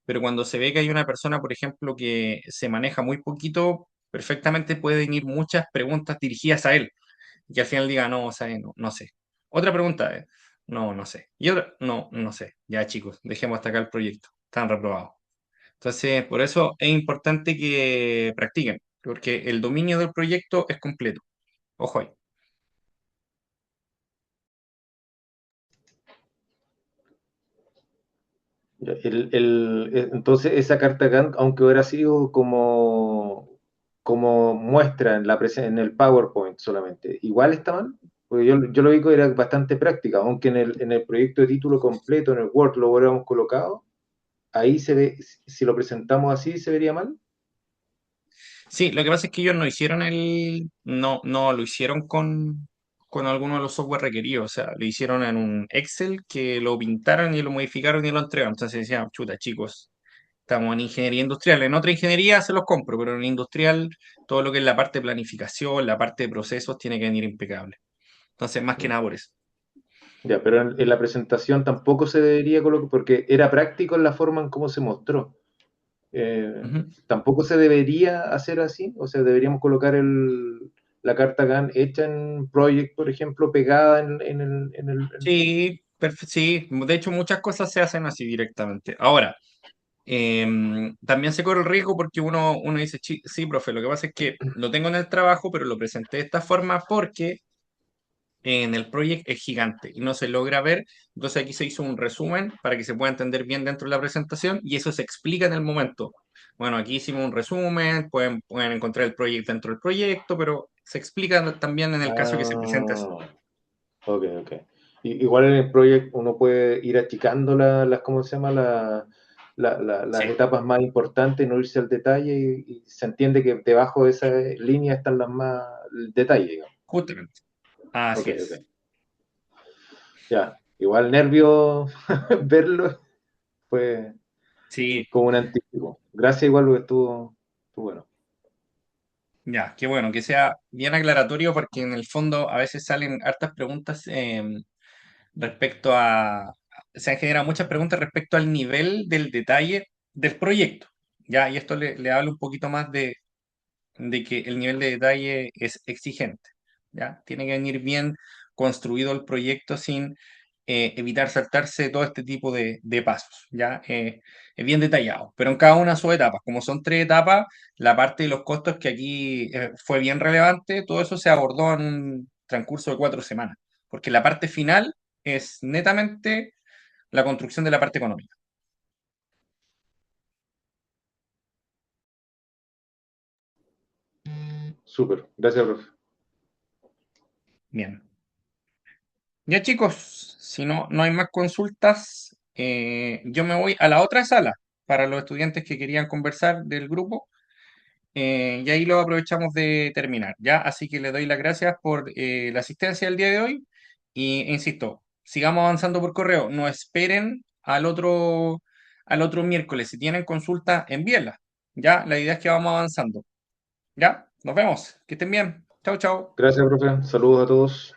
A: pero cuando se ve que hay una persona, por ejemplo, que se maneja muy poquito, perfectamente pueden ir muchas preguntas dirigidas a él, y que al final diga, no, o sea, no sé. Otra pregunta es, no sé. Y otra, no sé. Ya chicos, dejemos hasta acá el proyecto, están reprobados. Entonces, por eso es importante que practiquen, porque el dominio del proyecto es completo. Ojo ahí.
B: Entonces, esa carta GAN, aunque hubiera sido como muestra en el PowerPoint solamente, igual está mal, porque yo lo vi que era bastante práctica, aunque en el proyecto de título completo, en el Word, lo hubiéramos colocado, ahí se ve, si lo presentamos así, ¿se vería mal?
A: Sí, lo que pasa es que ellos no lo hicieron con alguno de los software requeridos, o sea, lo hicieron en un Excel que lo pintaron y lo modificaron y lo entregaron. Entonces decían, chuta, chicos, Estamos en ingeniería industrial. En otra ingeniería se los compro, pero en industrial todo lo que es la parte de planificación, la parte de procesos tiene que venir impecable. Entonces, más que nada por eso.
B: Ya, pero en la presentación tampoco se debería colocar, porque era práctico en la forma en cómo se mostró.
A: Ujú.
B: Tampoco se debería hacer así, o sea, deberíamos colocar la carta GAN hecha en Project, por ejemplo, pegada
A: Sí, sí, de hecho muchas cosas se hacen así directamente. Ahora, también se corre el riesgo porque uno dice, sí, profe, lo que pasa es que lo tengo en el trabajo, pero lo presenté de esta forma porque en el proyecto es gigante y no se logra ver. Entonces aquí se hizo un resumen para que se pueda entender bien dentro de la presentación y eso se explica en el momento. Bueno, aquí hicimos un resumen, pueden encontrar el proyecto dentro del proyecto, pero se explica también en el caso que se presente así.
B: Ok, ok. Igual en el Project uno puede ir achicando las ¿cómo se llama? Las
A: Sí,
B: etapas más importantes, no irse al detalle y se entiende que debajo de esa línea están las más el detalle, digamos.
A: justamente.
B: Ok,
A: Así
B: ok.
A: es.
B: Ya. Igual nervio verlo fue
A: Sí,
B: como un anticipo. Gracias igual porque estuvo bueno.
A: ya, qué bueno, que sea bien aclaratorio porque en el fondo a veces salen hartas preguntas respecto a, se han generado muchas preguntas respecto al nivel del detalle del proyecto, ya, y esto le habla un poquito más de que el nivel de detalle es exigente, ya, tiene que venir bien construido el proyecto sin evitar saltarse todo este tipo de pasos, ya, es bien detallado, pero en cada una de sus etapas, como son 3 etapas, la parte de los costos que aquí fue bien relevante, todo eso se abordó en un transcurso de 4 semanas, porque la parte final es netamente la construcción de la parte económica.
B: Súper. Gracias, profe.
A: Bien. Ya chicos, si no hay más consultas, yo me voy a la otra sala para los estudiantes que querían conversar del grupo y ahí lo aprovechamos de terminar, ¿ya? Así que les doy las gracias por la asistencia del día de hoy y insisto, sigamos avanzando por correo, no esperen al otro miércoles, si tienen consulta, envíenla, ¿ya? La idea es que vamos avanzando, ¿ya? Nos vemos, que estén bien, chao, chao.
B: Gracias, profe. Saludos a todos.